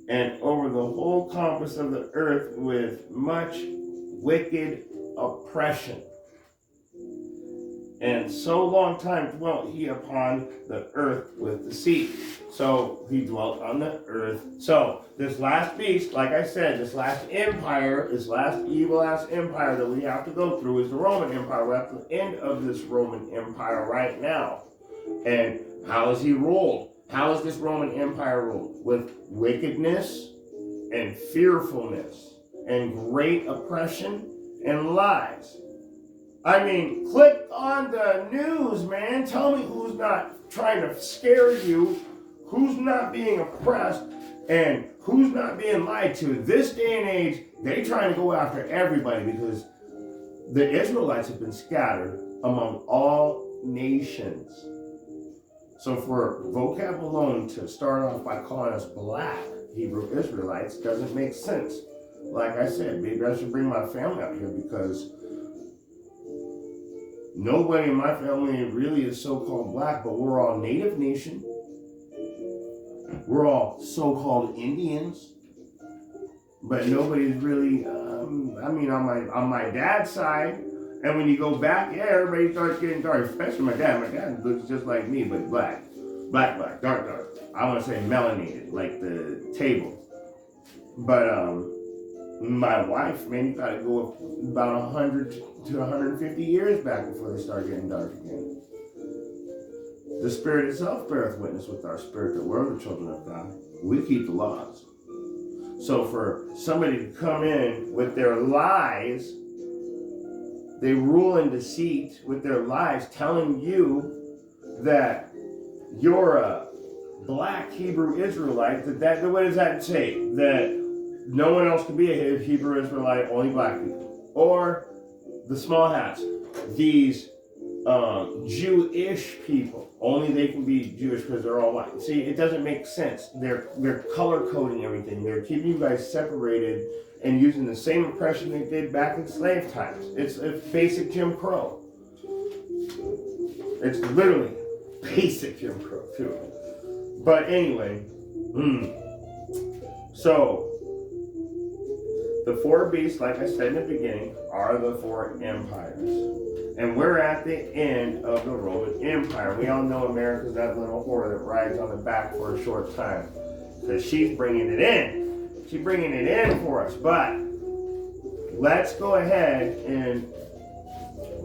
And over the whole compass of the earth with much wicked oppression. And so long time dwelt he upon the earth with deceit. So he dwelt on the earth. So this last beast, like I said, this last empire, this last evil-ass empire that we have to go through is the Roman Empire. We're at the end of this Roman Empire right now. And how is he ruled? How is this Roman Empire ruled? With wickedness and fearfulness and great oppression and lies. I mean, click on the news, man. Tell me who's not trying to scare you, who's not being oppressed, and who's not being lied to. This day and age, they trying to go after everybody because the Israelites have been scattered among all nations. So for vocab alone to start off by calling us black Hebrew Israelites doesn't make sense. Like I said, maybe I should bring my family out here because nobody in my family really is so-called black, but we're all native nation. We're all so-called Indians. But nobody's really, on my dad's side, and when you go back, yeah, everybody starts getting dark, especially my dad. My dad looks just like me, but black. Black, dark. I want to say melanated, like the table. But my wife, man, you got to go about 100 to 150 years back before they start getting dark again. The Spirit itself beareth witness with our spirit that we're the children of God. We keep the laws. So for somebody to come in with their lies, they rule in deceit with their lies, telling you that you're a black Hebrew Israelite. That what does that say? That no one else can be a Hebrew Israelite, only black people. Or the small hats, these Jewish people, only they can be Jewish because they're all white. See, it doesn't make sense. They're color coding everything. They're keeping you guys separated and using the same oppression they did back in slave times. It's basic Jim Crow. It's literally basic Jim Crow too. But anyway, so the four beasts, like I said in the beginning, are the four empires. And we're at the end of the Roman Empire. We all know America's that little whore that rides on the back for a short time. Because she's bringing it in. She's bringing it in for us. But let's go ahead and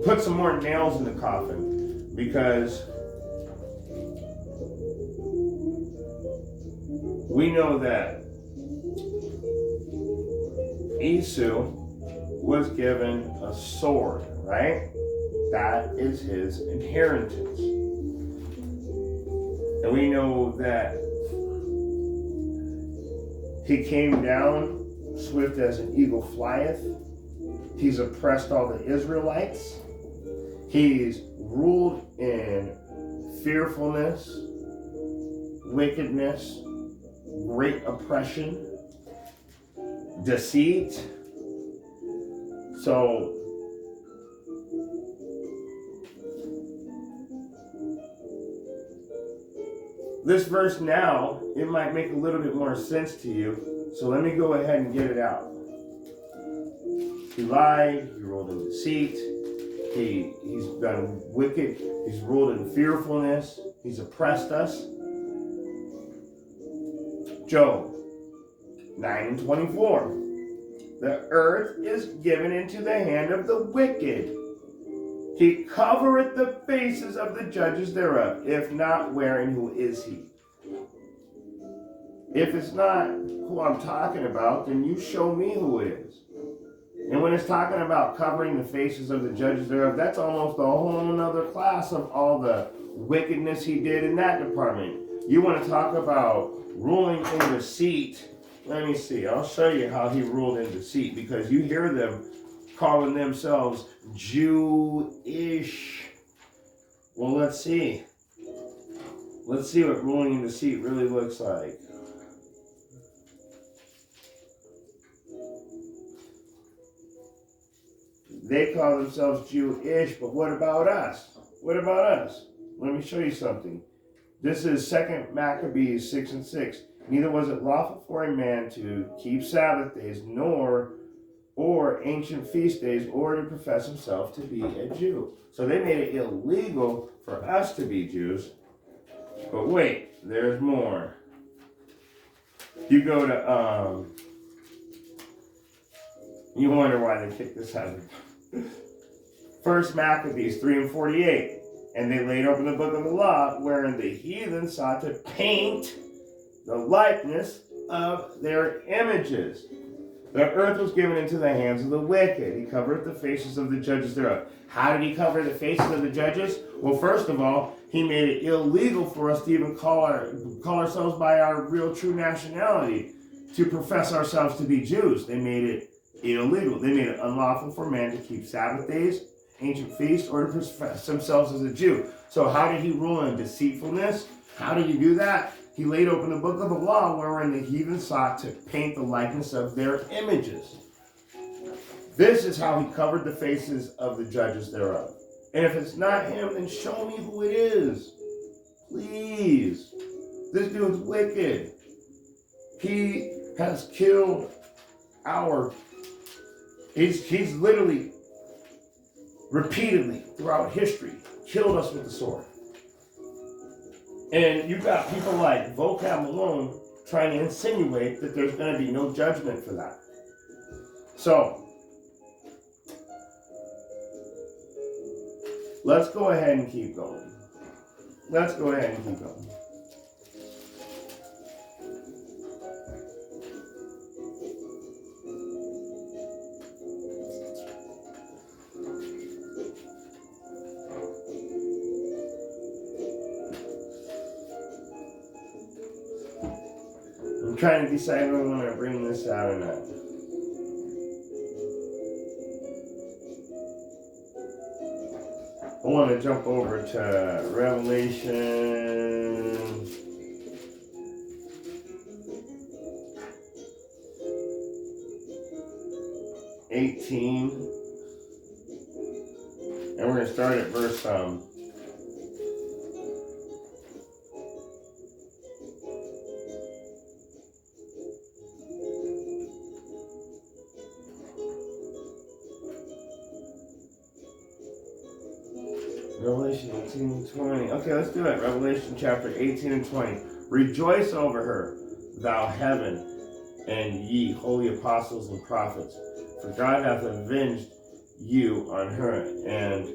put some more nails in the coffin. Because we know that Esau was given a sword, right? That is his inheritance. And we know that he came down swift as an eagle flieth. He's oppressed all the Israelites. He's ruled in fearfulness, wickedness, great oppression, deceit. So this verse now, it might make a little bit more sense to you. So let me go ahead and get it out. He lied, he ruled in deceit, he's done wicked, he's ruled in fearfulness, he's oppressed us. Job 9:24. The earth is given into the hand of the wicked. He covereth the faces of the judges thereof. If not, wherein who is he? If it's not who I'm talking about, then you show me who it is. And when it's talking about covering the faces of the judges thereof, that's almost a whole other class of all the wickedness he did in that department. You want to talk about ruling in deceit? Let me see. I'll show you how he ruled in deceit, because you hear them calling themselves Jewish. Well, let's see. Let's see what ruling in deceit really looks like. They call themselves Jewish, but what about us? What about us? Let me show you something. This is 2 Maccabees 6:6. Neither was it lawful for a man to keep Sabbath days, nor or ancient feast days, or to profess himself to be a Jew. So they made it illegal for us to be Jews. But wait, there's more. You go to, you wonder why they kicked this out. 1 Maccabees 3:48. And they laid open the book of the law, wherein the heathen sought to paint the likeness of their images. The earth was given into the hands of the wicked. He covered the faces of the judges thereof. How did he cover the faces of the judges? Well, first of all, he made it illegal for us to even call ourselves by our real true nationality, to profess ourselves to be Jews. They made it illegal. They made it unlawful for man to keep Sabbath days, ancient feasts, or to profess themselves as a Jew. So how did he rule in deceitfulness? How did he do that? He laid open the book of the law, wherein the heathen sought to paint the likeness of their images. This is how he covered the faces of the judges thereof. And if it's not him, then show me who it is. Please. This dude's wicked. He has killed he's literally, repeatedly throughout history, killed us with the sword. And you've got people like Vocab Malone trying to insinuate that there's going to be no judgment for that. So, let's go ahead and keep going. Let's go ahead and keep going. I'm trying to decide if I want to bring this out or not. I want to jump over to Revelation. 18, and we're going to start at verse Revelation 18 and 20. Okay, let's do it. Revelation chapter 18 and 20. Rejoice over her, thou heaven, and ye holy apostles and prophets, for God hath avenged you on her. And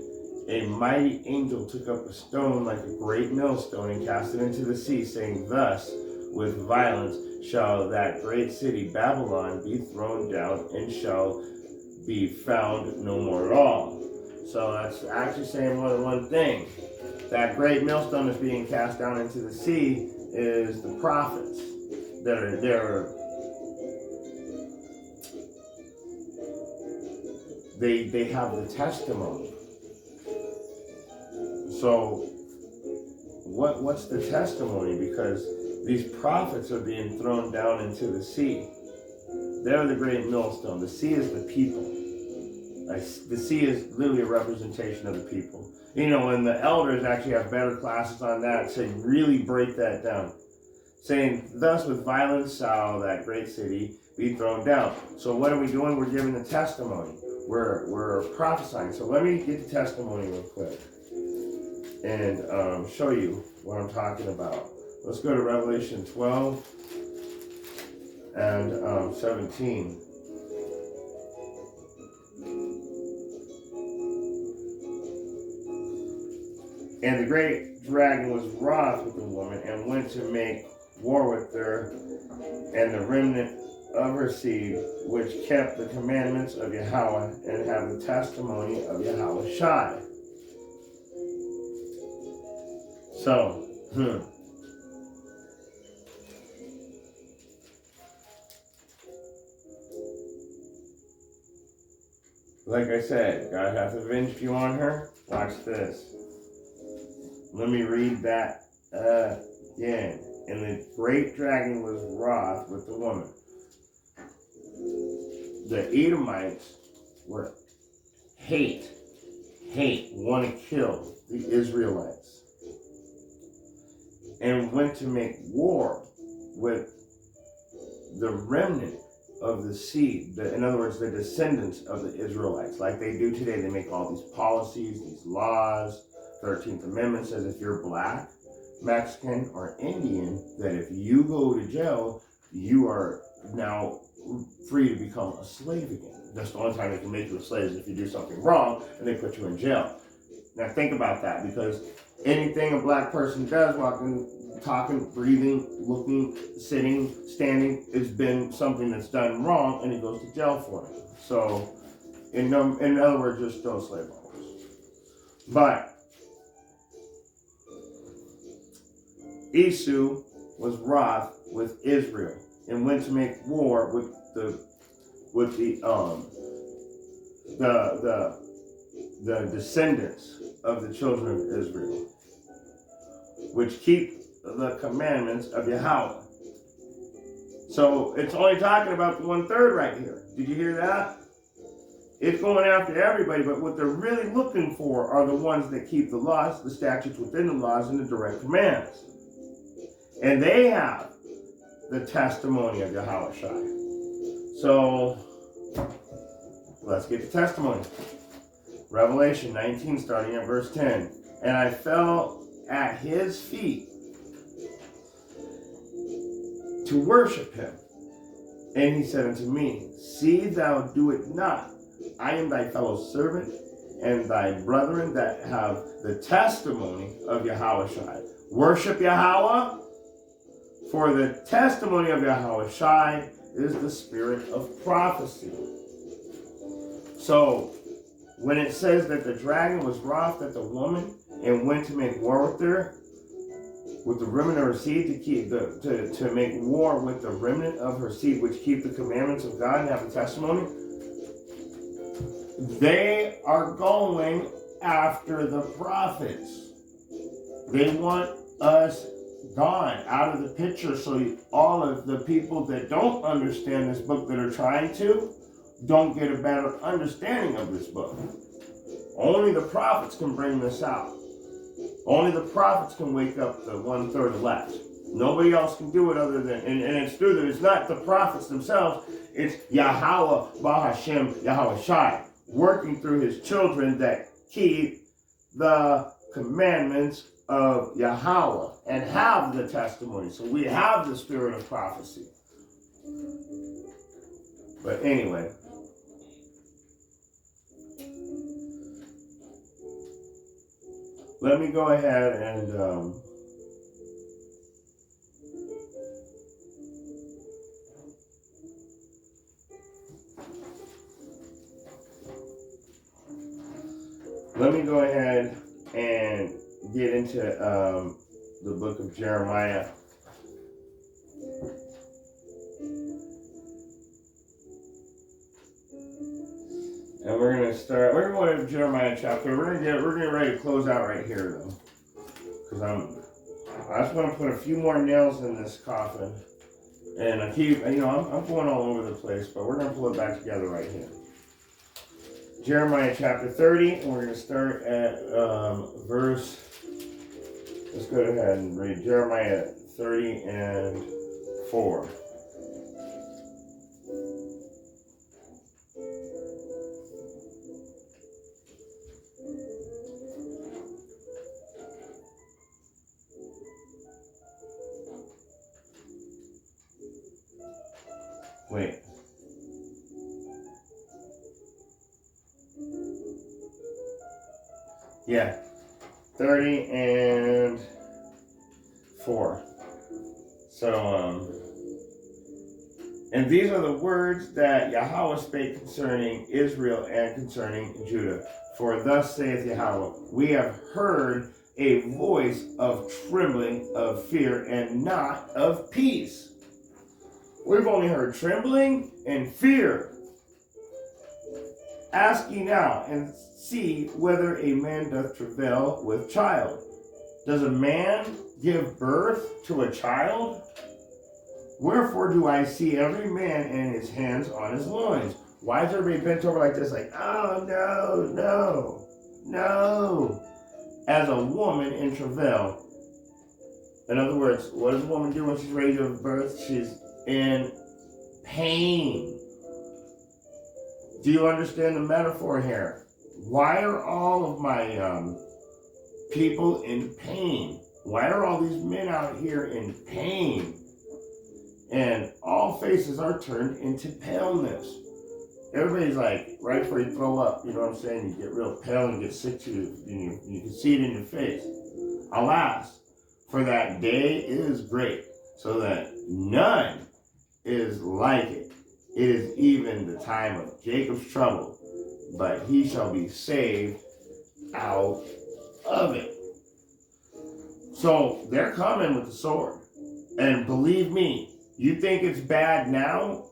a mighty angel took up a stone like a great millstone and cast it into the sea, saying, thus with violence shall that great city Babylon be thrown down, and shall be found no more at all. So that's actually saying more than one thing. That great millstone that's being cast down into the sea is the prophets that are there. They have the testimony. So what's the testimony? Because these prophets are being thrown down into the sea. They're the great millstone. The sea is the people. The sea is literally a representation of the people. You know, and the elders actually have better classes on that, saying really break that down. Saying, thus with violence shall that great city be thrown down. So what are we doing? We're giving the testimony. We're prophesying. So let me get the testimony real quick and show you what I'm talking about. Let's go to Revelation 12 and 17. And the great dragon was wroth with the woman, and went to make war with her, and the remnant of her seed, which kept the commandments of Yahweh, and have the testimony of Yahweh Shai. So, like I said, God hath avenged you on her. Watch this. Let me read that again. And the great dragon was wroth with the woman. The Edomites were want to kill the Israelites, and went to make war with the remnant of the seed, in other words, the descendants of the Israelites. Like they do today, they make all these policies, these laws. 13th Amendment says if you're black, Mexican, or Indian, that if you go to jail, you are now free to become a slave again. That's the only time they can make you a slave is if you do something wrong and they put you in jail. Now think about that, because anything a black person does, walking, talking, breathing, looking, sitting, standing, has been something that's done wrong, and he goes to jail for it. So, in other words, you're still a slave owners. But Esau was wroth with Israel, and went to make war with the descendants of the children of Israel, which keep the commandments of Yahweh. So it's only talking about the 1/3 right here. Did you hear that? It's going after everybody, but what they're really looking for are the ones that keep the laws, the statutes within the laws, and the direct commands. And they have the testimony of Yahweh Shai. So let's get the testimony. Revelation 19, starting at verse 10. And I fell at his feet to worship him. And he said unto me, see thou do it not. I am thy fellow servant and thy brethren that have the testimony of Yahweh Shai. Worship Yahweh, for the testimony of Yahweh Shai is the spirit of prophecy. So, when it says that the dragon was wroth at the woman and went to make war with her, with the remnant of her seed, to make war with the remnant of her seed, which keep the commandments of God and have the testimony, they are going after the prophets. They want us gone out of the picture, so all of the people that don't understand this book that are trying to don't get a better understanding of this book. Only the prophets can bring this out. Only the prophets can wake up the 1/3 elect. Nobody else can do it other than, and it's true that it's not the prophets themselves, it's Yahweh Bahashem Yahweh Shai, working through his children that keep the commandments of Yahweh and have the testimony. So we have the spirit of prophecy. But anyway, let me go ahead and get into the book of Jeremiah. And we're going to go to Jeremiah chapter. We're going to get ready to close out right here, though. Because I just want to put a few more nails in this coffin. And I'm going all over the place, but we're going to pull it back together right here. Jeremiah chapter 30, and we're going to start at verse, let's go ahead and read Jeremiah 30 and 4. Wait. Yeah. 30 and 4. So, and these are the words that Yahweh spake concerning Israel and concerning Judah. For thus saith Yahweh, we have heard a voice of trembling, of fear, and not of peace. We've only heard trembling and fear. Ask ye now, and see whether a man doth travail with child. Does a man give birth to a child? Wherefore do I see every man and his hands on his loins? Why is everybody bent over like this? Like, oh, no. As a woman in travail. In other words, what does a woman do when she's ready to give birth? She's in pain. Do you understand the metaphor here? Why are all of my people in pain? Why are all these men out here in pain? And all faces are turned into paleness. Everybody's like, right before you throw up, you know what I'm saying? You get real pale and get sick to you. You can see it in your face. Alas, for that day is great, so that none is like it. It is even the time of Jacob's trouble, but he shall be saved out of it. So they're coming with the sword. And believe me, you think it's bad now?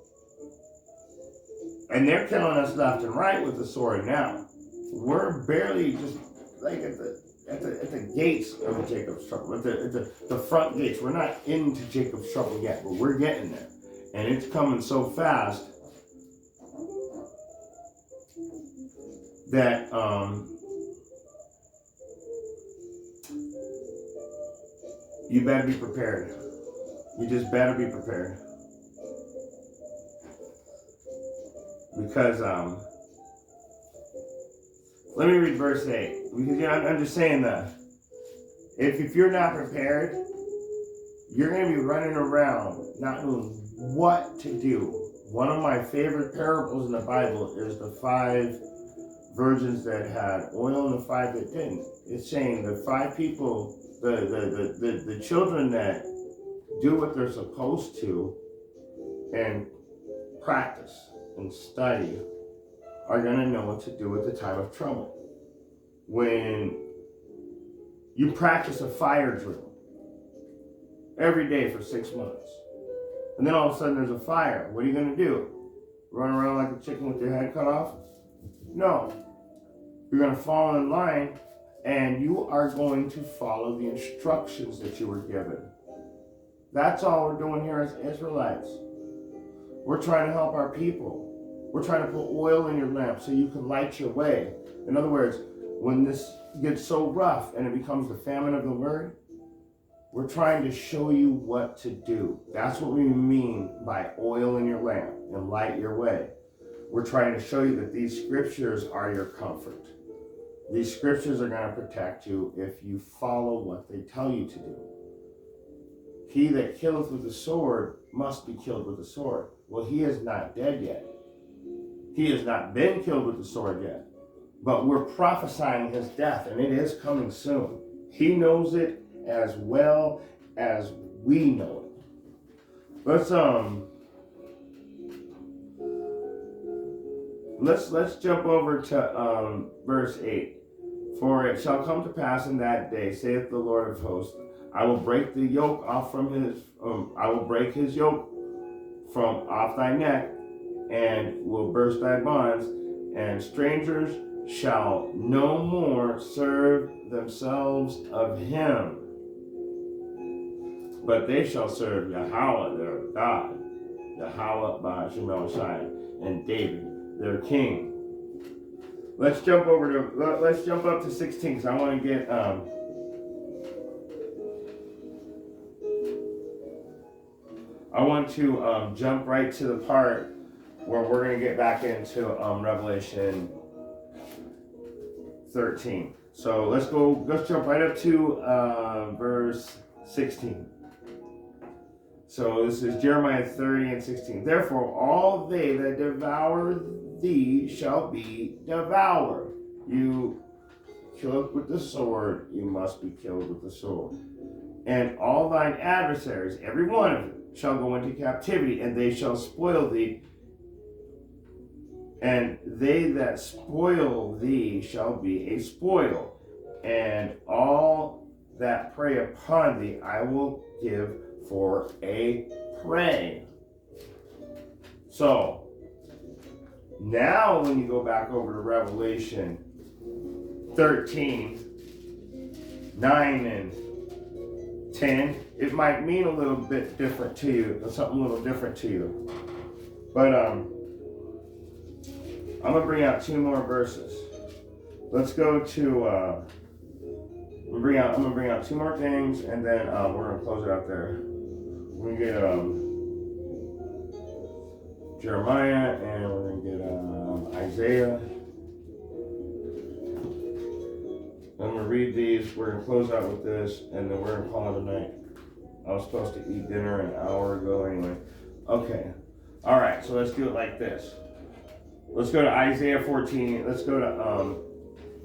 And they're killing us left and right with the sword now. We're barely just like at the gates of Jacob's trouble, at the front gates. We're not into Jacob's trouble yet, but we're getting there. And it's coming so fast that you better be prepared. You just better be prepared. Because let me read verse 8. Because I'm just saying that if you're not prepared, you're going to be running around not knowing what to do. One of my favorite parables in the Bible is the 5 virgins that had oil and the 5 that didn't. It's saying the 5 people, the children that do what they're supposed to and practice and study are going to know what to do at the time of trouble. When you practice a fire drill every day for 6 months, and then all of a sudden there's a fire, what are you going to do? Run around like a chicken with your head cut off? No. You're going to fall in line, and you are going to follow the instructions that you were given. That's all we're doing here as Israelites. We're trying to help our people. We're trying to put oil in your lamp so you can light your way. In other words, when this gets so rough and it becomes the famine of the word, we're trying to show you what to do. That's what we mean by oil in your lamp and light your way. We're trying to show you that these scriptures are your comfort. These scriptures are going to protect you if you follow what they tell you to do. He that killeth with the sword must be killed with the sword. Well, he is not dead yet. He has not been killed with the sword yet. But we're prophesying his death, and it is coming soon. He knows it as well as we know it. Let's jump over to verse 8. For it shall come to pass in that day, saith the Lord of hosts, I will break the yoke off from his. I will break his yoke from off thy neck, and will burst thy bonds, and strangers shall no more serve themselves of him, but they shall serve Yahweh their God, Yahweh by Shemel Shai, and David their king. Let's jump up to 16, because I want to get jump right to the part where we're going to get back into Revelation 13. So let's jump right up to verse 16. So this is Jeremiah 30 and 16. Therefore, all they that devour thee shall be devoured. You killed with the sword, you must be killed with the sword. And all thine adversaries, every one of them, shall go into captivity, and they shall spoil thee. And they that spoil thee shall be a spoil. And all that prey upon thee I will give for a prey. So, now when you go back over to Revelation 13, 9 and 10, it might mean a little bit different to you, or something a little different to you. But I'm going to bring out two more verses. Let's go to, I'm going to bring out two more things, and then we're going to close it out there. We're going to get Jeremiah, and we're going to get Isaiah. I'm going to read these, we're going to close out with this, and then we're going to call it a night. I was supposed to eat dinner an hour ago anyway. Okay. All right, so let's do it like this. Let's go to Isaiah 14. Let's go to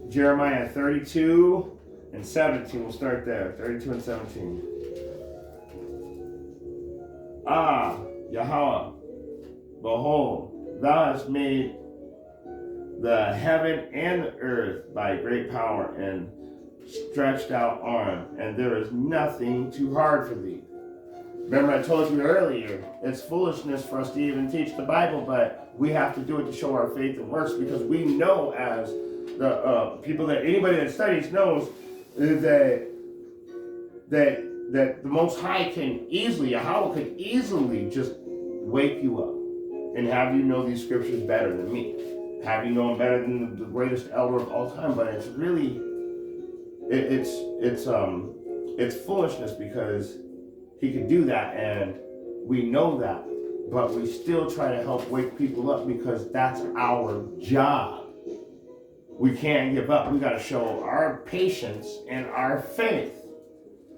Jeremiah 32 and 17. We'll start there. 32 and 17. Ah, Yahweh, behold, thou hast made the heaven and the earth by great power and stretched out arm, and there is nothing too hard for thee. Remember I told you earlier, it's foolishness for us to even teach the Bible, but we have to do it to show our faith and works, because we know, as the people that anybody that studies knows, that the Most High can easily, Yahweh could easily just wake you up and have you know these scriptures better than me. Have you know them better than the greatest elder of all time? But it's really, it's foolishness, because he could do that, and we know that, but we still try to help wake people up, because that's our job. We can't give up. We got to show our patience and our faith.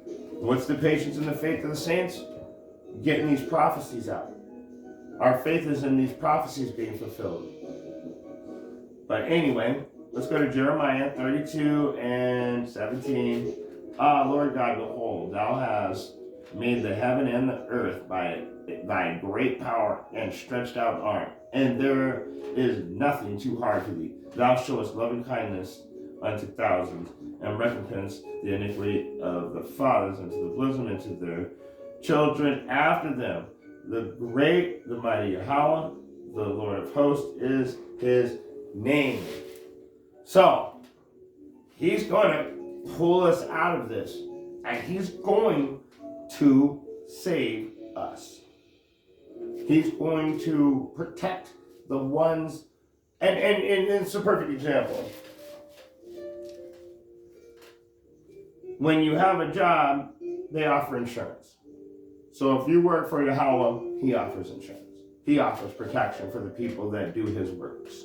What's the patience and the faith of the saints? Getting these prophecies out. Our faith is in these prophecies being fulfilled. But anyway, let's go to Jeremiah 32 and 17. Ah, Lord God, behold, thou hast made the heaven and the earth by thy great power and stretched out arm, and there is nothing too hard for thee. Thou showest loving kindness unto thousands, and recompense the iniquity of the fathers into the bosom, into their children after them. The great, the mighty Yahweh, the Lord of hosts, is his name. So, he's going to pull us out of this, and he's going to save us. He's going to protect the ones, and it's a perfect example. When you have a job, they offer insurance. So if you work for Yahweh, he offers insurance. He offers protection for the people that do his works.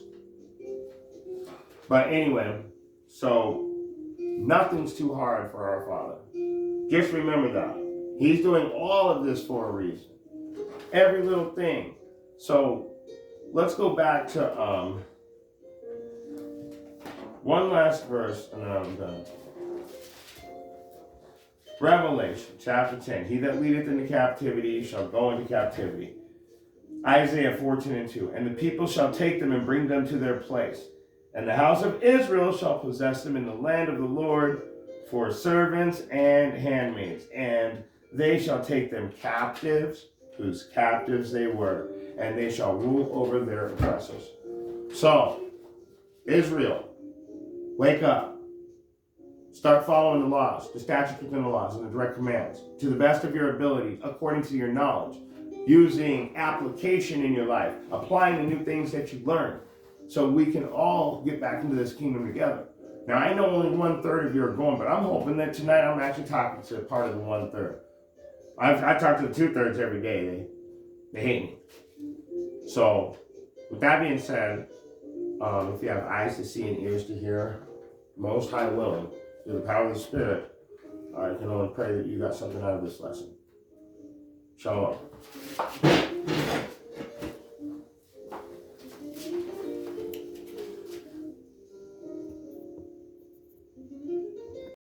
But anyway, so nothing's too hard for our Father. Just remember that. He's doing all of this for a reason. Every little thing. So let's go back to one last verse and then I'm done. Revelation chapter 10. He that leadeth into captivity shall go into captivity. Isaiah 14:2. And the people shall take them and bring them to their place. And the house of Israel shall possess them in the land of the Lord for servants and handmaids. And they shall take them captives, whose captives they were, and they shall rule over their oppressors. So, Israel, wake up. Start following the laws, the statutes within the laws, and the direct commands to the best of your ability, according to your knowledge, using application in your life, applying the new things that you learn, so we can all get back into this kingdom together. Now, I know only 1/3 of you are going, but I'm hoping that tonight I'm actually talking to part of the 1/3. I talk to the 2/3 every day. They hate me. So, with that being said, if you have eyes to see and ears to hear, Most High willing, through the power of the Spirit, I can only pray that you got something out of this lesson. Shalom.